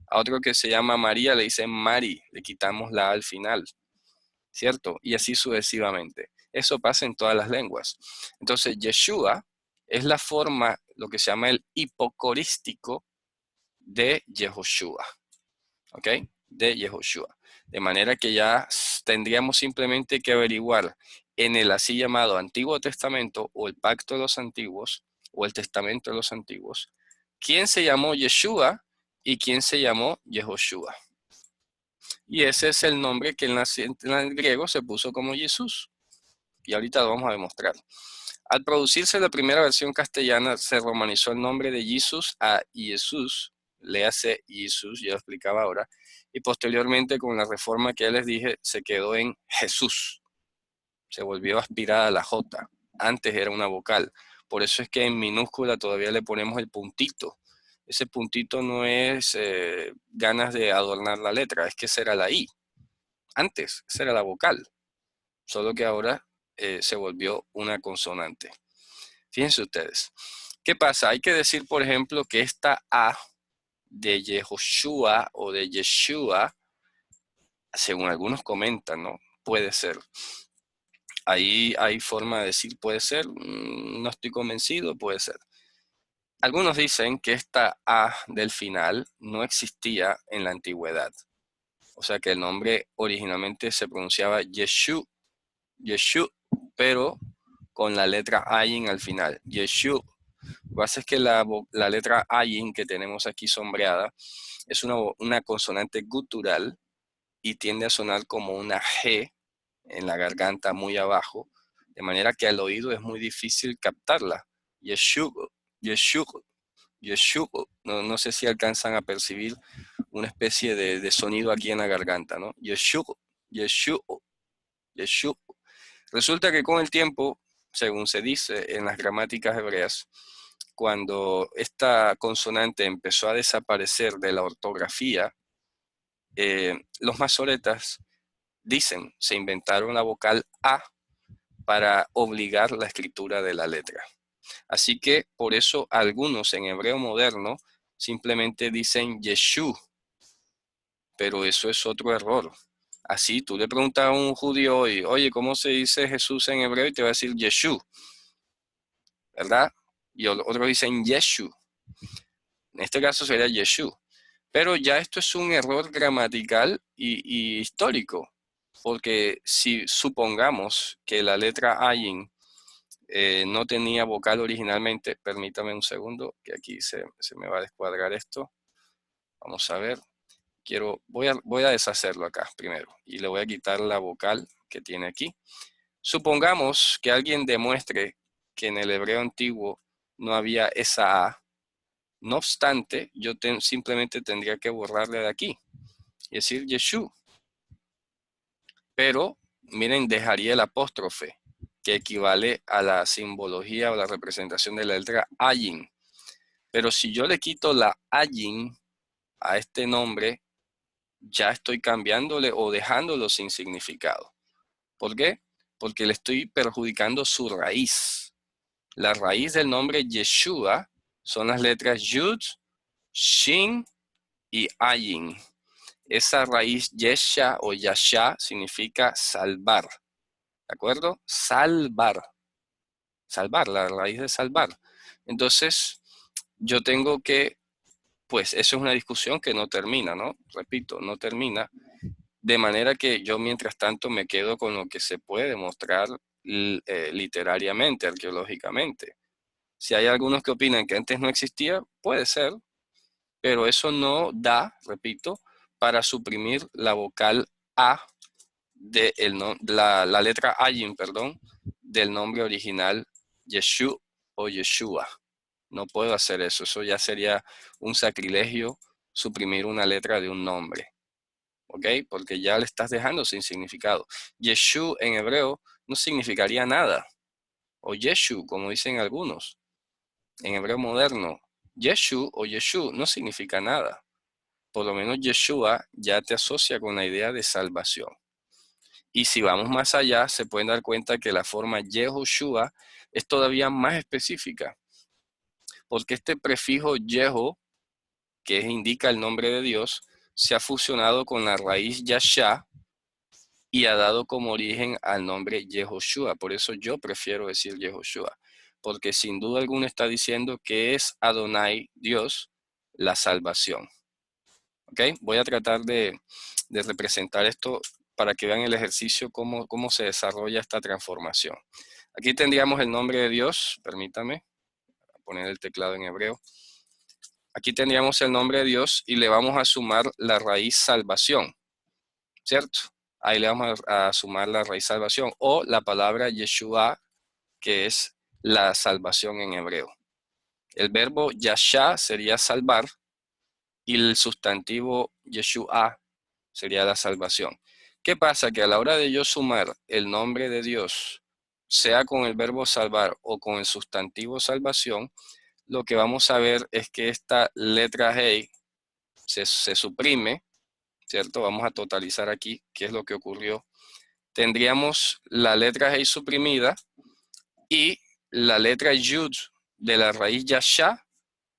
A otro que se llama María le dicen Mari, le quitamos la A al final, ¿cierto? Y así sucesivamente. Eso pasa en todas las lenguas. Entonces, Yeshua es la forma, lo que se llama el hipocorístico de Yehoshua, ¿ok? De Yehoshua. De manera que ya tendríamos simplemente que averiguar en el así llamado Antiguo Testamento o el Pacto de los Antiguos o el Testamento de los Antiguos, quién se llamó Yeshua y quién se llamó Yehoshua. Y ese es el nombre que en el griego se puso como Jesús. Y ahorita lo vamos a demostrar. Al producirse la primera versión castellana, se romanizó el nombre de Jesús a Jesús, le hace Jesús, ya lo explicaba ahora, y posteriormente con la reforma que ya les dije, se quedó en Jesús. Se volvió aspirada a la J. Antes era una vocal. Por eso es que en minúscula todavía le ponemos el puntito. Ese puntito no es ganas de adornar la letra, es que esa era la I. Antes, esa era la vocal. Solo que ahora se volvió una consonante. Fíjense ustedes. ¿Qué pasa? Hay que decir, por ejemplo, que esta A de Yehoshua o de Yeshua, según algunos comentan, ¿no? Puede ser. Ahí hay forma de decir puede ser. No estoy convencido, puede ser. Algunos dicen que esta A del final no existía en la antigüedad. O sea que el nombre originalmente se pronunciaba Yeshu, pero con la letra Ayin al final. Yeshu. Lo que pasa es que la letra Ayin que tenemos aquí sombreada es una consonante gutural y tiende a sonar como una G en la garganta muy abajo, de manera que al oído es muy difícil captarla. Yeshu, Yeshu, Yeshu. No sé si alcanzan a percibir una especie de sonido aquí en la garganta, ¿no? Yeshu, Yeshu, Yeshu. Resulta que con el tiempo, según se dice en las gramáticas hebreas, cuando esta consonante empezó a desaparecer de la ortografía, los masoretas dicen, se inventaron la vocal A para obligar la escritura de la letra. Así que por eso algunos en hebreo moderno simplemente dicen Yeshu, pero eso es otro error. Así tú le preguntas a un judío hoy, oye, ¿cómo se dice Jesús en hebreo? Y te va a decir Yeshu, ¿verdad? Y otros dicen Yeshu. En este caso sería Yeshu. Pero ya esto es un error gramatical y histórico, porque si supongamos que la letra Ayin no tenía vocal originalmente, permítame un segundo, que aquí se me va a descuadrar esto. Vamos a ver. Voy a deshacerlo acá primero y le voy a quitar la vocal que tiene aquí. Supongamos que alguien demuestre que en el hebreo antiguo no había esa A. No obstante, yo simplemente tendría que borrarle de aquí y decir Yeshu. Pero, miren, dejaría el apóstrofe, que equivale a la simbología o la representación de la letra Ayin. Pero si yo le quito la Ayin a este nombre, ya estoy cambiándole o dejándolo sin significado. ¿Por qué? Porque le estoy perjudicando su raíz. La raíz del nombre Yeshua son las letras Yud, Shin y Ayin. Esa raíz Yesha o Yasha significa salvar. ¿De acuerdo? Salvar. Salvar, la raíz de salvar. Entonces, yo tengo que, pues eso es una discusión que no termina, ¿no? Repito, no termina. De manera que yo mientras tanto me quedo con lo que se puede mostrar literariamente, arqueológicamente. Si hay algunos que opinan que antes no existía, puede ser, pero eso no da, repito, para suprimir la vocal A de la letra Ayin, perdón, del nombre original Yeshu o Yeshua. No puedo hacer eso, eso ya sería un sacrilegio suprimir una letra de un nombre. ¿Ok? Porque ya le estás dejando sin significado. Yeshu en hebreo no significaría nada. O Yeshu, como dicen algunos. En hebreo moderno, Yeshu o Yeshu no significa nada. Por lo menos Yeshua ya te asocia con la idea de salvación. Y si vamos más allá, se pueden dar cuenta que la forma Yehoshua es todavía más específica. Porque este prefijo Yeho, que indica el nombre de Dios, se ha fusionado con la raíz Yasha y ha dado como origen al nombre Yehoshua. Por eso yo prefiero decir Yehoshua, porque sin duda alguna está diciendo que es Adonai, Dios, la salvación. ¿Ok? Voy a tratar de representar esto para que vean el ejercicio, cómo se desarrolla esta transformación. Aquí tendríamos el nombre de Dios, permítame poner el teclado en hebreo. Aquí tendríamos el nombre de Dios y le vamos a sumar la raíz salvación, ¿cierto? Ahí le vamos a sumar la raíz salvación o la palabra Yeshua, que es la salvación en hebreo. El verbo yasha sería salvar y el sustantivo Yeshua sería la salvación. ¿Qué pasa? Que a la hora de yo sumar el nombre de Dios, sea con el verbo salvar o con el sustantivo salvación, lo que vamos a ver es que esta letra Hey se suprime, ¿cierto? Vamos a totalizar aquí qué es lo que ocurrió. Tendríamos la letra Hey suprimida y la letra Yud de la raíz Yasha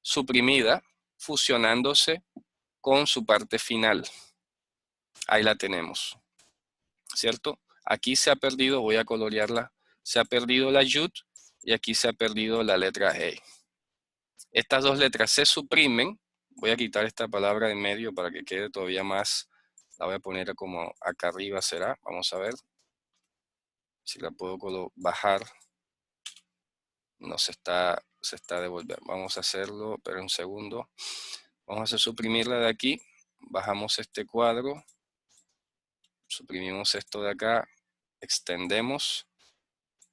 suprimida, fusionándose con su parte final. Ahí la tenemos, ¿cierto? Aquí se ha perdido, voy a colorearla, se ha perdido la Yud y aquí se ha perdido la letra Hey. Estas dos letras se suprimen. Voy a quitar esta palabra de medio para que quede todavía más. La voy a poner como acá arriba será. Vamos a ver si la puedo bajar. No se está devolviendo. Vamos a hacerlo, pero un segundo. Vamos a suprimirla de aquí. Bajamos este cuadro. Suprimimos esto de acá. extendemos,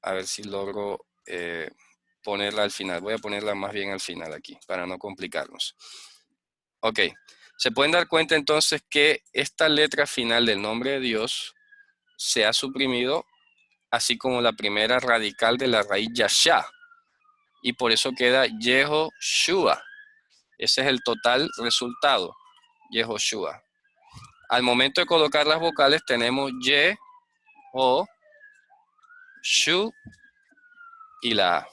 a ver si logro ponerla al final. Voy a ponerla más bien al final aquí, para no complicarnos. Ok, se pueden dar cuenta entonces que esta letra final del nombre de Dios se ha suprimido, así como la primera radical de la raíz Yashá. Y por eso queda Yehoshua. Ese es el total resultado, Yehoshua. Al momento de colocar las vocales tenemos Ye, O, Shu y la A.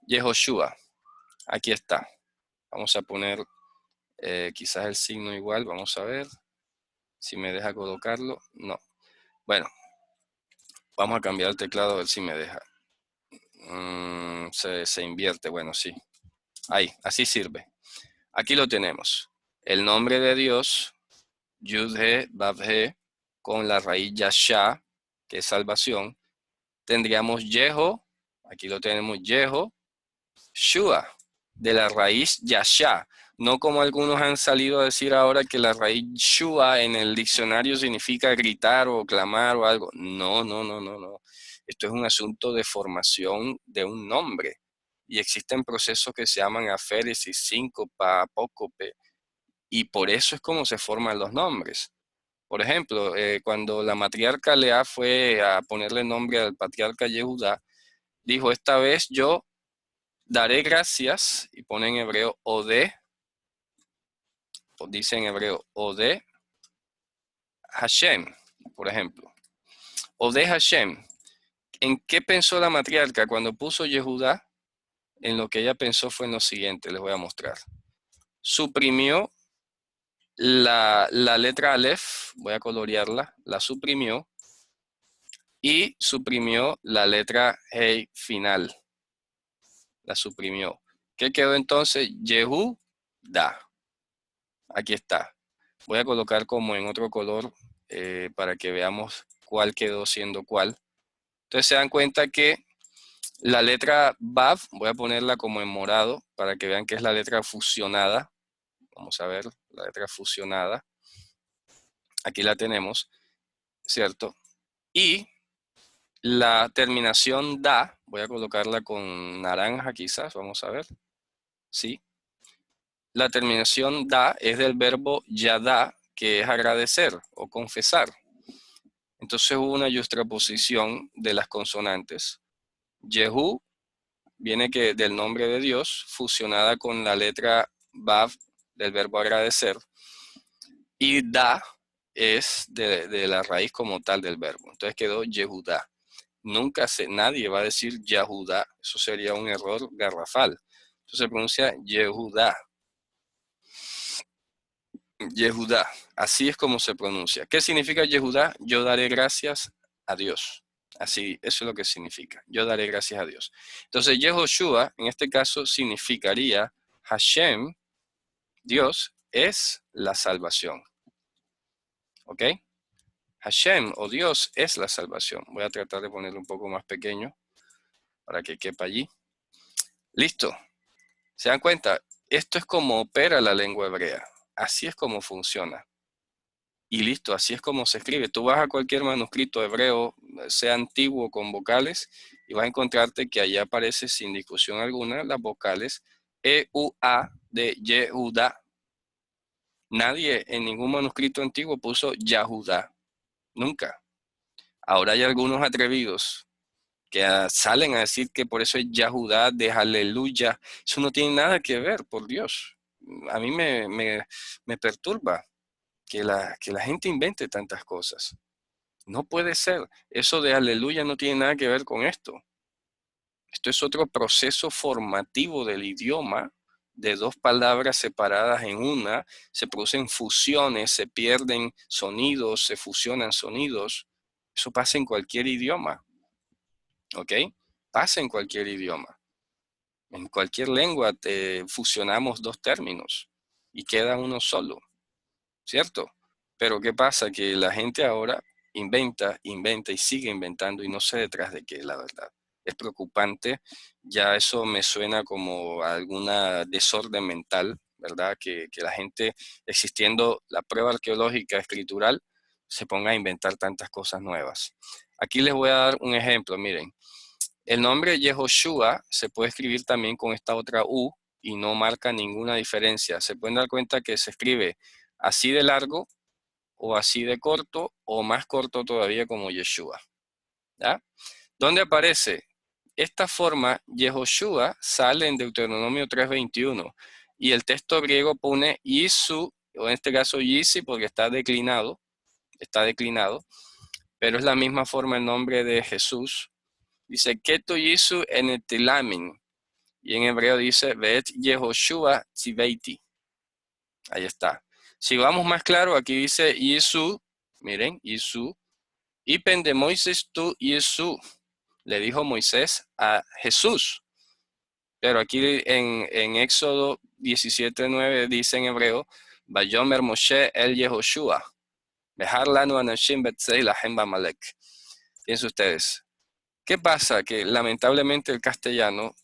Yehoshua. Aquí está. Vamos a poner quizás el signo igual. Vamos a ver si me deja colocarlo. No. Bueno, vamos a cambiar el teclado a ver si me deja. Se invierte. Bueno, sí. Ahí, así sirve. Aquí lo tenemos. El nombre de Dios, Yud-He, Vav-He, con la raíz Yashá, que es salvación. Tendríamos Yeho, aquí lo tenemos Yeho, Shua, de la raíz Yashá. No como algunos han salido a decir ahora que la raíz Shua en el diccionario significa gritar o clamar o algo. No, no, no, no, no. Esto es un asunto de formación de un nombre. Y existen procesos que se llaman aféresis, síncopa, apócope, y por eso es como se forman los nombres. Por ejemplo, cuando la matriarca Lea fue a ponerle nombre al patriarca Yehudá, dijo, esta vez yo daré gracias, y pone en hebreo Ode, o dice en hebreo Ode Hashem, por ejemplo. Ode Hashem. ¿En qué pensó la matriarca cuando puso Yehudá? En lo que ella pensó fue en lo siguiente, les voy a mostrar. Suprimió la letra Aleph, voy a colorearla, la suprimió, y suprimió la letra Hey final. La suprimió. ¿Qué quedó entonces? Yehuda. Aquí está. Voy a colocar como en otro color para que veamos cuál quedó siendo cuál. Entonces se dan cuenta que la letra Vav, voy a ponerla como en morado para que vean que es la letra fusionada. Vamos a ver, la letra fusionada. Aquí la tenemos, ¿cierto? Y la terminación da, voy a colocarla con naranja quizás, vamos a ver. Sí. La terminación da es del verbo yadá, que es agradecer o confesar. Entonces hubo una yuxtaposición de las consonantes. Yehu viene del nombre de Dios, fusionada con la letra Vav del verbo agradecer. Y da es de la raíz como tal del verbo. Entonces quedó Yehudá. Nadie va a decir Yahudá. Eso sería un error garrafal. Entonces se pronuncia Yehudá. Yehudá. Así es como se pronuncia. ¿Qué significa Yehudá? Yo daré gracias a Dios. Así, eso es lo que significa. Yo daré gracias a Dios. Entonces, Yehoshua, en este caso, significaría Hashem, Dios, es la salvación. ¿Ok? Hashem o Dios es la salvación. Voy a tratar de ponerlo un poco más pequeño para que quepa allí. Listo. ¿Se dan cuenta? Esto es como opera la lengua hebrea. Así es como funciona. Y listo, así es como se escribe. Tú vas a cualquier manuscrito hebreo, sea antiguo con vocales, y vas a encontrarte que allá aparece sin discusión alguna las vocales E-U-A de Yehuda. Nadie en ningún manuscrito antiguo puso Yahudá. Nunca. Ahora hay algunos atrevidos que salen a decir que por eso es Yahudá de aleluya. Eso no tiene nada que ver, por Dios. A mí me perturba que la gente invente tantas cosas. No puede ser. Eso de aleluya no tiene nada que ver con esto. Esto es otro proceso formativo del idioma, de dos palabras separadas en una. Se producen fusiones, se pierden sonidos, se fusionan sonidos. Eso pasa en cualquier idioma. ¿Ok? Pasa en cualquier idioma. En cualquier lengua fusionamos dos términos y queda uno solo. ¿Cierto? Pero ¿qué pasa? Que la gente ahora inventa y sigue inventando y no sé detrás de qué, la verdad. Es preocupante, ya eso me suena como alguna desorden mental, ¿verdad? Que la gente, existiendo la prueba arqueológica escritural, se ponga a inventar tantas cosas nuevas. Aquí les voy a dar un ejemplo, miren. El nombre Yehoshua se puede escribir también con esta otra U y no marca ninguna diferencia. Se pueden dar cuenta que se escribe así de largo o así de corto o más corto todavía como Yeshua. ¿Ya? ¿Dónde aparece? Esta forma, Yehoshua, sale en Deuteronomio 3:21 y el texto griego pone Yisu, o en este caso Yisi porque está declinado, pero es la misma forma el nombre de Jesús. Dice Keto Yisu en etilamin y en hebreo dice Veet Yehoshua Tziveiti. Ahí está. Si vamos más claro, aquí dice Yisu, miren, Yisu, y pende Moisés tu Yisu. Le dijo Moisés a Jesús. Pero aquí en Éxodo 17:9 dice en hebreo, Vayomer Moshe el Yehoshua, Behar lanu anashim betzei lahem b'Amalek. Fíjense ustedes. ¿Qué pasa? Que lamentablemente el castellano,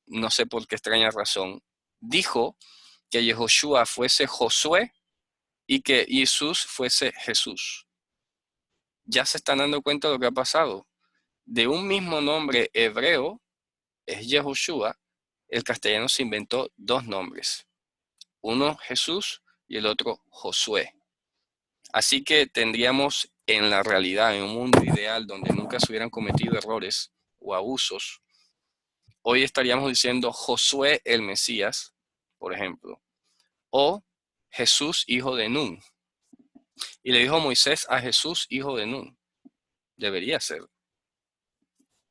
no sé por qué extraña razón, dijo que Yehoshua fuese Josué y que Jesús fuese Jesús. Ya se están dando cuenta de lo que ha pasado. De un mismo nombre hebreo, es Yehoshua, el castellano se inventó dos nombres. Uno Jesús y el otro Josué. Así que tendríamos en la realidad, en un mundo ideal donde nunca se hubieran cometido errores o abusos, hoy estaríamos diciendo Josué el Mesías, por ejemplo, o Jesús hijo de Nun. Y le dijo Moisés a Jesús hijo de Nun. Debería ser.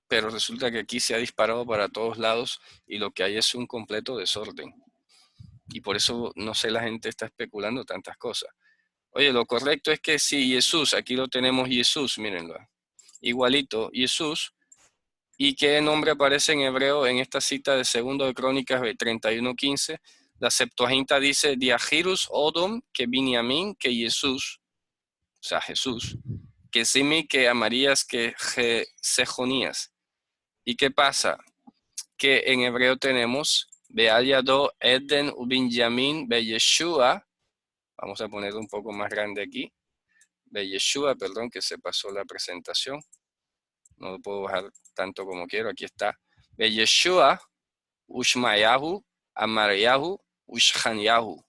Pero resulta que aquí se ha disparado para todos lados y lo que hay es un completo desorden. Y por eso, no sé, la gente está especulando tantas cosas. Oye, lo correcto es que sí, Jesús, aquí lo tenemos Jesús, mírenlo. Igualito, Jesús. ¿Y qué nombre aparece en hebreo en esta cita de 2 de Crónicas 31:15? La Septuaginta dice, Diahirus Odom, que Binyamin, que Jesús, o sea, Jesús, que Simi, que Amarías, que Sejonías. ¿Y qué pasa? Que en hebreo tenemos Beayado Eden Ubinyamin Beyeshua. Vamos a poner un poco más grande aquí. Beyeshua, perdón, que se pasó la presentación. No lo puedo bajar tanto como quiero. Aquí está. Beyeshua, Ushmayahu, Amarayahu, Ushhanyahu.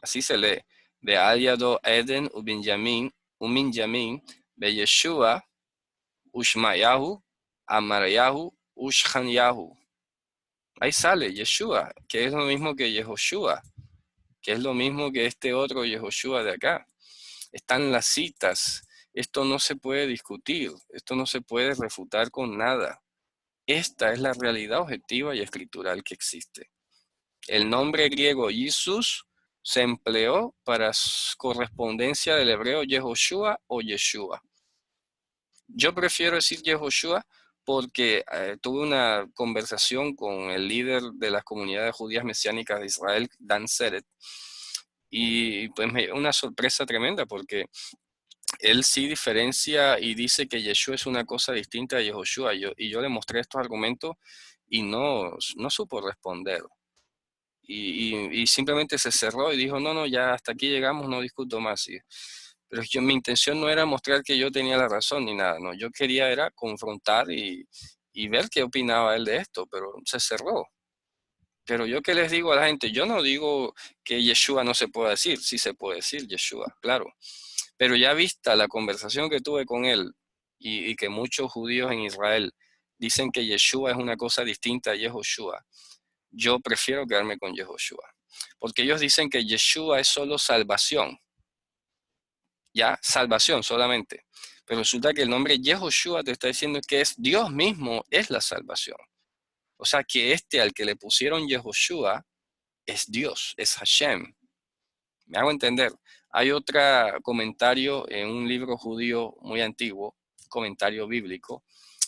Así se lee. Beayado Eden Ubinyamin, Beyeshua, Ushmayahu, Amarayahu, Ushhanyahu. Ahí sale Yeshua, que es lo mismo que Yehoshua, que es lo mismo que este otro Yehoshua de acá. Están las citas. Esto no se puede discutir, esto no se puede refutar con nada. Esta es la realidad objetiva y escritural que existe. El nombre griego Jesús se empleó para correspondencia del hebreo Yehoshua o Yeshua. Yo prefiero decir Yehoshua porque tuve una conversación con el líder de las comunidades judías mesiánicas de Israel, Dan Seret, y pues me dio una sorpresa tremenda porque él sí diferencia y dice que Yeshua es una cosa distinta a Yehoshua, y yo le mostré estos argumentos y no supo responder. Y simplemente se cerró y dijo, no, ya hasta aquí llegamos, no discuto más. Pero mi intención no era mostrar que yo tenía la razón ni nada, no. Yo quería era confrontar y ver qué opinaba él de esto, pero se cerró. Pero yo que les digo a la gente, yo no digo que Yeshua no se pueda decir, sí se puede decir Yeshua, claro. Pero ya vista la conversación que tuve con él y que muchos judíos en Israel dicen que Yeshua es una cosa distinta a Yehoshua, yo prefiero quedarme con Yehoshua. Porque ellos dicen que Yeshua es solo salvación. Ya, salvación solamente. Pero resulta que el nombre Yehoshua te está diciendo que es Dios mismo, es la salvación. O sea que al que le pusieron Yehoshua es Dios, es Hashem. ¿Me hago entender? Hay otro comentario en un libro judío muy antiguo, comentario bíblico,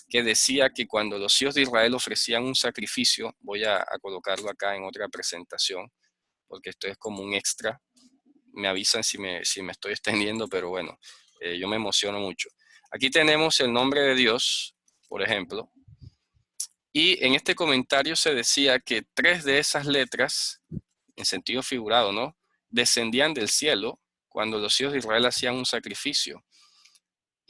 que decía que cuando los hijos de Israel ofrecían un sacrificio, voy a colocarlo acá en otra presentación, porque esto es como un extra. Me avisan si me estoy extendiendo, pero bueno, yo me emociono mucho. Aquí tenemos el nombre de Dios, por ejemplo, y en este comentario se decía que 3 de esas letras, en sentido figurado, ¿no?, descendían del cielo cuando los hijos de Israel hacían un sacrificio.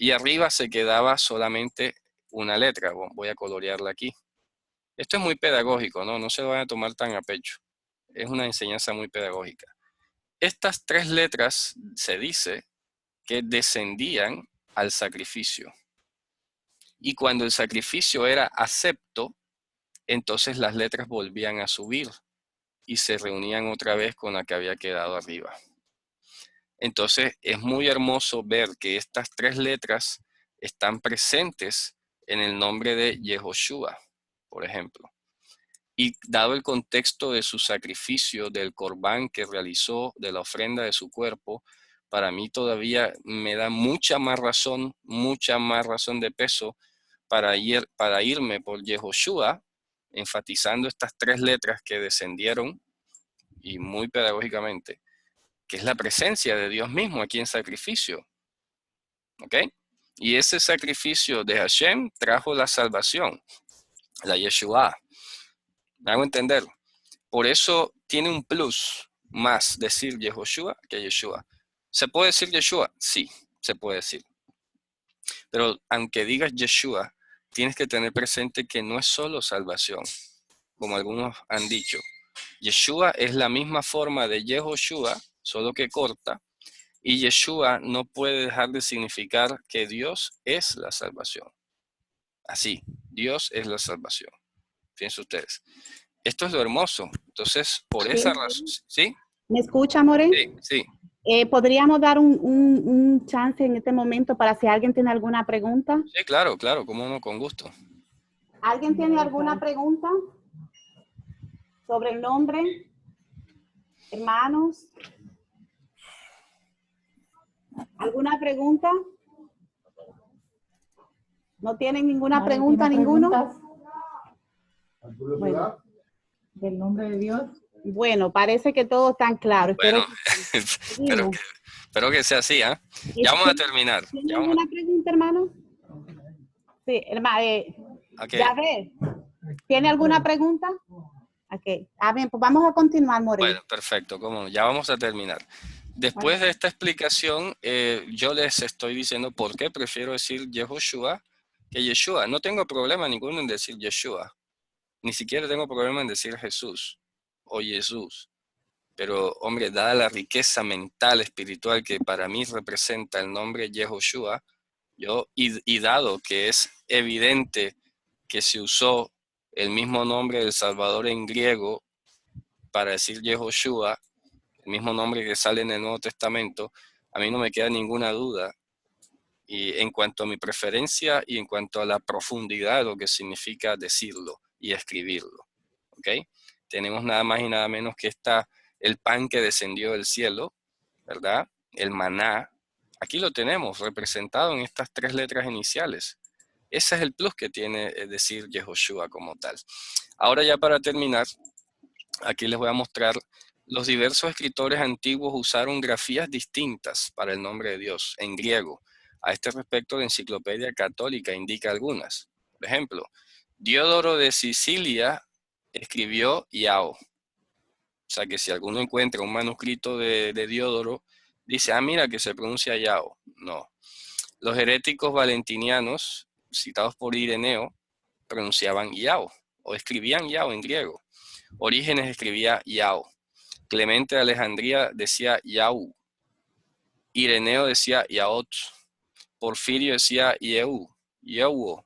y arriba se quedaba solamente una letra. Voy a colorearla aquí. Esto es muy pedagógico, ¿no? No se lo van a tomar tan a pecho. Es una enseñanza muy pedagógica. Estas 3 letras se dice que descendían al sacrificio. Y cuando el sacrificio era acepto, entonces las letras volvían a subir y se reunían otra vez con la que había quedado arriba. Entonces es muy hermoso ver que estas 3 letras están presentes en el nombre de Yehoshua, por ejemplo. Y dado el contexto de su sacrificio, del corbán que realizó, de la ofrenda de su cuerpo, para mí todavía me da mucha más razón de peso para irme por Yehoshua, enfatizando estas 3 letras que descendieron, y muy pedagógicamente, que es la presencia de Dios mismo aquí en sacrificio. ¿Ok? Y ese sacrificio de Hashem trajo la salvación, la Yeshua. ¿Me hago entender? Por eso tiene un plus más decir Yehoshua que Yeshua. ¿Se puede decir Yeshua? Sí, se puede decir. Pero aunque digas Yeshua, tienes que tener presente que no es solo salvación, como algunos han dicho. Yeshua es la misma forma de Yehoshua, solo que corta, y Yeshua no puede dejar de significar que Dios es la salvación. Así, Dios es la salvación. Fíjense ustedes. Esto es lo hermoso. Entonces, por esa razón, ¿sí? ¿Me escucha, More? Sí, sí. ¿Podríamos dar un chance en este momento para si alguien tiene alguna pregunta? Sí, claro, claro, cómo no, con gusto. ¿Alguien tiene alguna pregunta sobre el nombre? Hermanos, ¿alguna pregunta? ¿No tienen ninguna pregunta ninguno? Bueno, del nombre de Dios. Bueno, parece que todo está claro. Bueno, Espero espero que sea así, ¿ah? Ya vamos a terminar. ¿Tiene alguna pregunta, hermano? Sí, hermano. Okay. Ya ves. ¿Tiene alguna pregunta? Ok. Ah, bien, pues vamos a continuar, More. Bueno, perfecto, cómo no, ya vamos a terminar. Después de esta explicación, yo les estoy diciendo por qué prefiero decir Yehoshua que Yeshua. No tengo problema ninguno en decir Yeshua. Ni siquiera tengo problema en decir Jesús o Jesús. Pero, hombre, dada la riqueza mental, espiritual que para mí representa el nombre Yehoshua, y dado que es evidente que se usó el mismo nombre del Salvador en griego para decir Yehoshua, el mismo nombre que sale en el Nuevo Testamento, a mí no me queda ninguna duda. Y en cuanto a mi preferencia y en cuanto a la profundidad de lo que significa decirlo y escribirlo. ¿Ok? Tenemos nada más y nada menos que el pan que descendió del cielo, ¿verdad? El maná. Aquí lo tenemos representado en estas 3 letras iniciales. Ese es el plus que tiene decir Yehoshua como tal. Ahora ya para terminar, aquí les voy a mostrar los diversos escritores antiguos usaron grafías distintas para el nombre de Dios en griego. A este respecto, la Enciclopedia Católica indica algunas. Por ejemplo, Diodoro de Sicilia escribió Yao. O sea que si alguno encuentra un manuscrito de Diodoro, dice, mira que se pronuncia Yao. No. Los heréticos valentinianos, citados por Ireneo, pronunciaban Yao o escribían Yao en griego. Orígenes escribía Yao. Clemente de Alejandría decía Yau. Ireneo decía Yaot. Porfirio decía Yeu, Yeuo.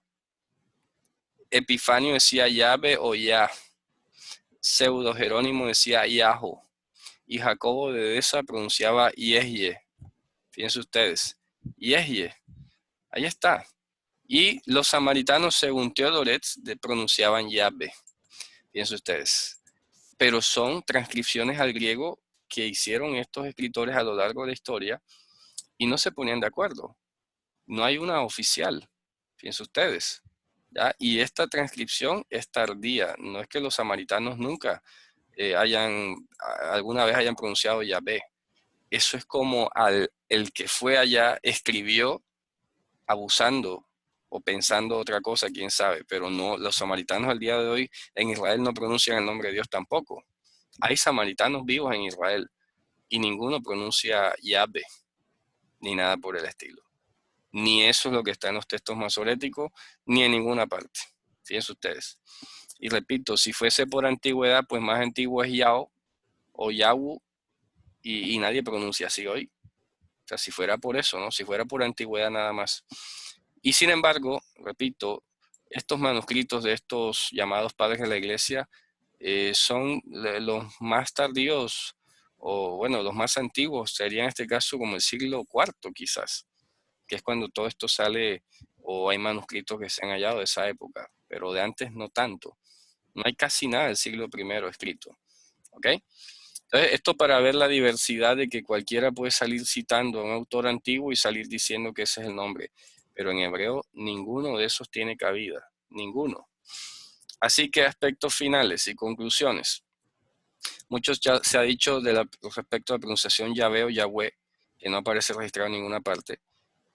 Epifanio decía Yabe o Ya. Pseudo Jerónimo decía Yaho. Y Jacobo de Edesa pronunciaba Yehye. Fíjense ustedes. Yehye. Ahí está. Y los samaritanos, según Teodoret, pronunciaban Yahbe. Fíjense ustedes. Pero son transcripciones al griego que hicieron estos escritores a lo largo de la historia y no se ponían de acuerdo. No hay una oficial. Fíjense ustedes. ¿Ya? Y esta transcripción es tardía. No es que los samaritanos nunca alguna vez hayan pronunciado Yahvé. Eso es como el que fue allá escribió abusando o pensando otra cosa, quién sabe, pero no, los samaritanos al día de hoy en Israel no pronuncian el nombre de Dios tampoco. Hay samaritanos vivos en Israel y ninguno pronuncia Yahvé, ni nada por el estilo. Ni eso es lo que está en los textos masoréticos, ni en ninguna parte. Fíjense ustedes. Y repito, si fuese por antigüedad, pues más antiguo es Yao o Yahu, y nadie pronuncia así hoy. O sea, si fuera por eso, ¿no? Si fuera por antigüedad nada más. Y sin embargo, repito, estos manuscritos de estos llamados padres de la iglesia son los más tardíos, o bueno, los más antiguos, sería en este caso como el siglo IV quizás, que es cuando todo esto sale, o hay manuscritos que se han hallado de esa época, pero de antes no tanto. No hay casi nada del siglo I escrito. ¿Ok? Entonces, esto para ver la diversidad de que cualquiera puede salir citando a un autor antiguo y salir diciendo que ese es el nombre. Pero en hebreo ninguno de esos tiene cabida. Ninguno. Así que aspectos finales y conclusiones. Muchos ya se ha dicho respecto a la pronunciación Yahvé o Yahweh, que no aparece registrado en ninguna parte.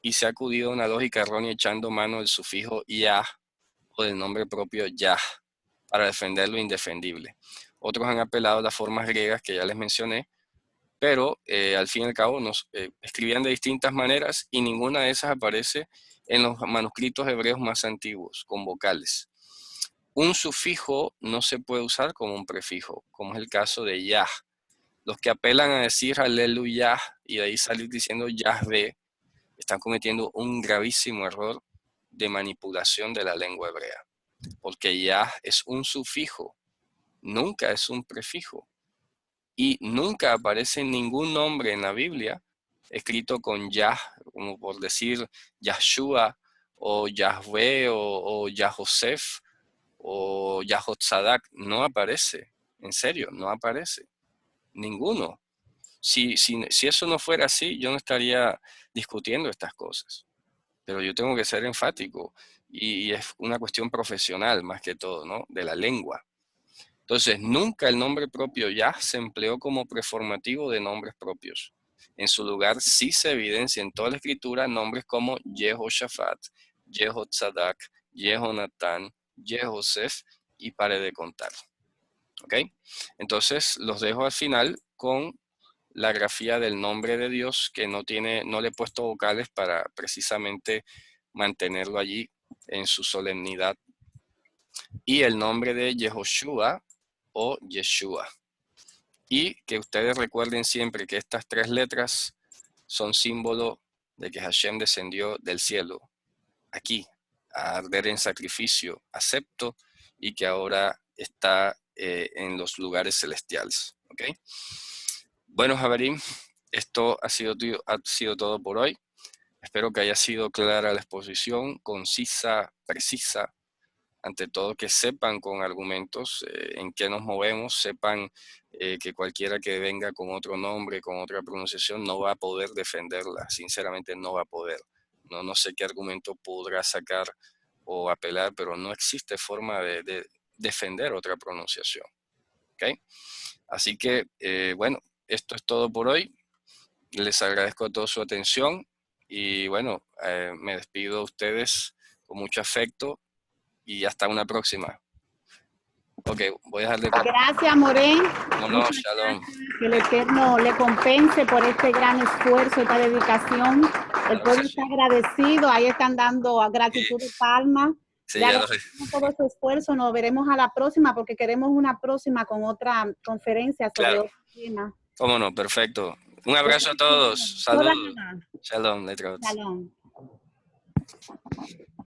Y se ha acudido a una lógica errónea echando mano del sufijo Yah o del nombre propio Yah para defender lo indefendible. Otros han apelado a las formas griegas que ya les mencioné, pero al fin y al cabo nos escribían de distintas maneras y ninguna de esas aparece en los manuscritos hebreos más antiguos, con vocales. Un sufijo no se puede usar como un prefijo, como es el caso de Yah. Los que apelan a decir aleluya y de ahí salir diciendo Yahvé, están cometiendo un gravísimo error de manipulación de la lengua hebrea, porque Yah es un sufijo, nunca es un prefijo. Y nunca aparece ningún nombre en la Biblia escrito con Yah, como por decir Yahshua, o Yahweh, o Yahosef, o Yahotzadak. No aparece, en serio, no aparece. Ninguno. Si eso no fuera así, yo no estaría discutiendo estas cosas. Pero yo tengo que ser enfático, y es una cuestión profesional más que todo, ¿no? De la lengua. Entonces, nunca el nombre propio Yah se empleó como preformativo de nombres propios. En su lugar sí se evidencia en toda la escritura nombres como Yehoshaphat, Yehotzadak, Yehonatán, Yehosef, y pare de contar. ¿Ok? Entonces, los dejo al final con la grafía del nombre de Dios, que no le he puesto vocales para precisamente mantenerlo allí en su solemnidad. Y el nombre de Yehoshua o Yeshua. Y que ustedes recuerden siempre que estas tres letras son símbolo de que Hashem descendió del cielo aquí a arder en sacrificio acepto, y que ahora está en los lugares celestiales. ¿Ok? Bueno, Javerim, esto ha sido todo por hoy. Espero que haya sido clara la exposición, concisa, precisa. Ante todo, que sepan con argumentos en qué nos movemos, sepan que cualquiera que venga con otro nombre, con otra pronunciación, no va a poder defenderla. Sinceramente no va a poder. No sé qué argumento podrá sacar o apelar, pero no existe forma de defender otra pronunciación. ¿Ok? Así que, bueno, esto es todo por hoy. Les agradezco toda su atención y, bueno, me despido de ustedes con mucho afecto. Y hasta una próxima. Ok, voy a dejar de contar. Gracias, Morén. No, shalom. Que el Eterno le compense por este gran esfuerzo, esta dedicación. El pueblo está agradecido. Ahí están dando gratitud de palma. Sí, Le agradecemos todo ese esfuerzo. Nos veremos a la próxima porque queremos una próxima con otra conferencia sobre otro tema. Cómo no, perfecto. Un abrazo a todos. Saludos. Shalom, letrados. Shalom.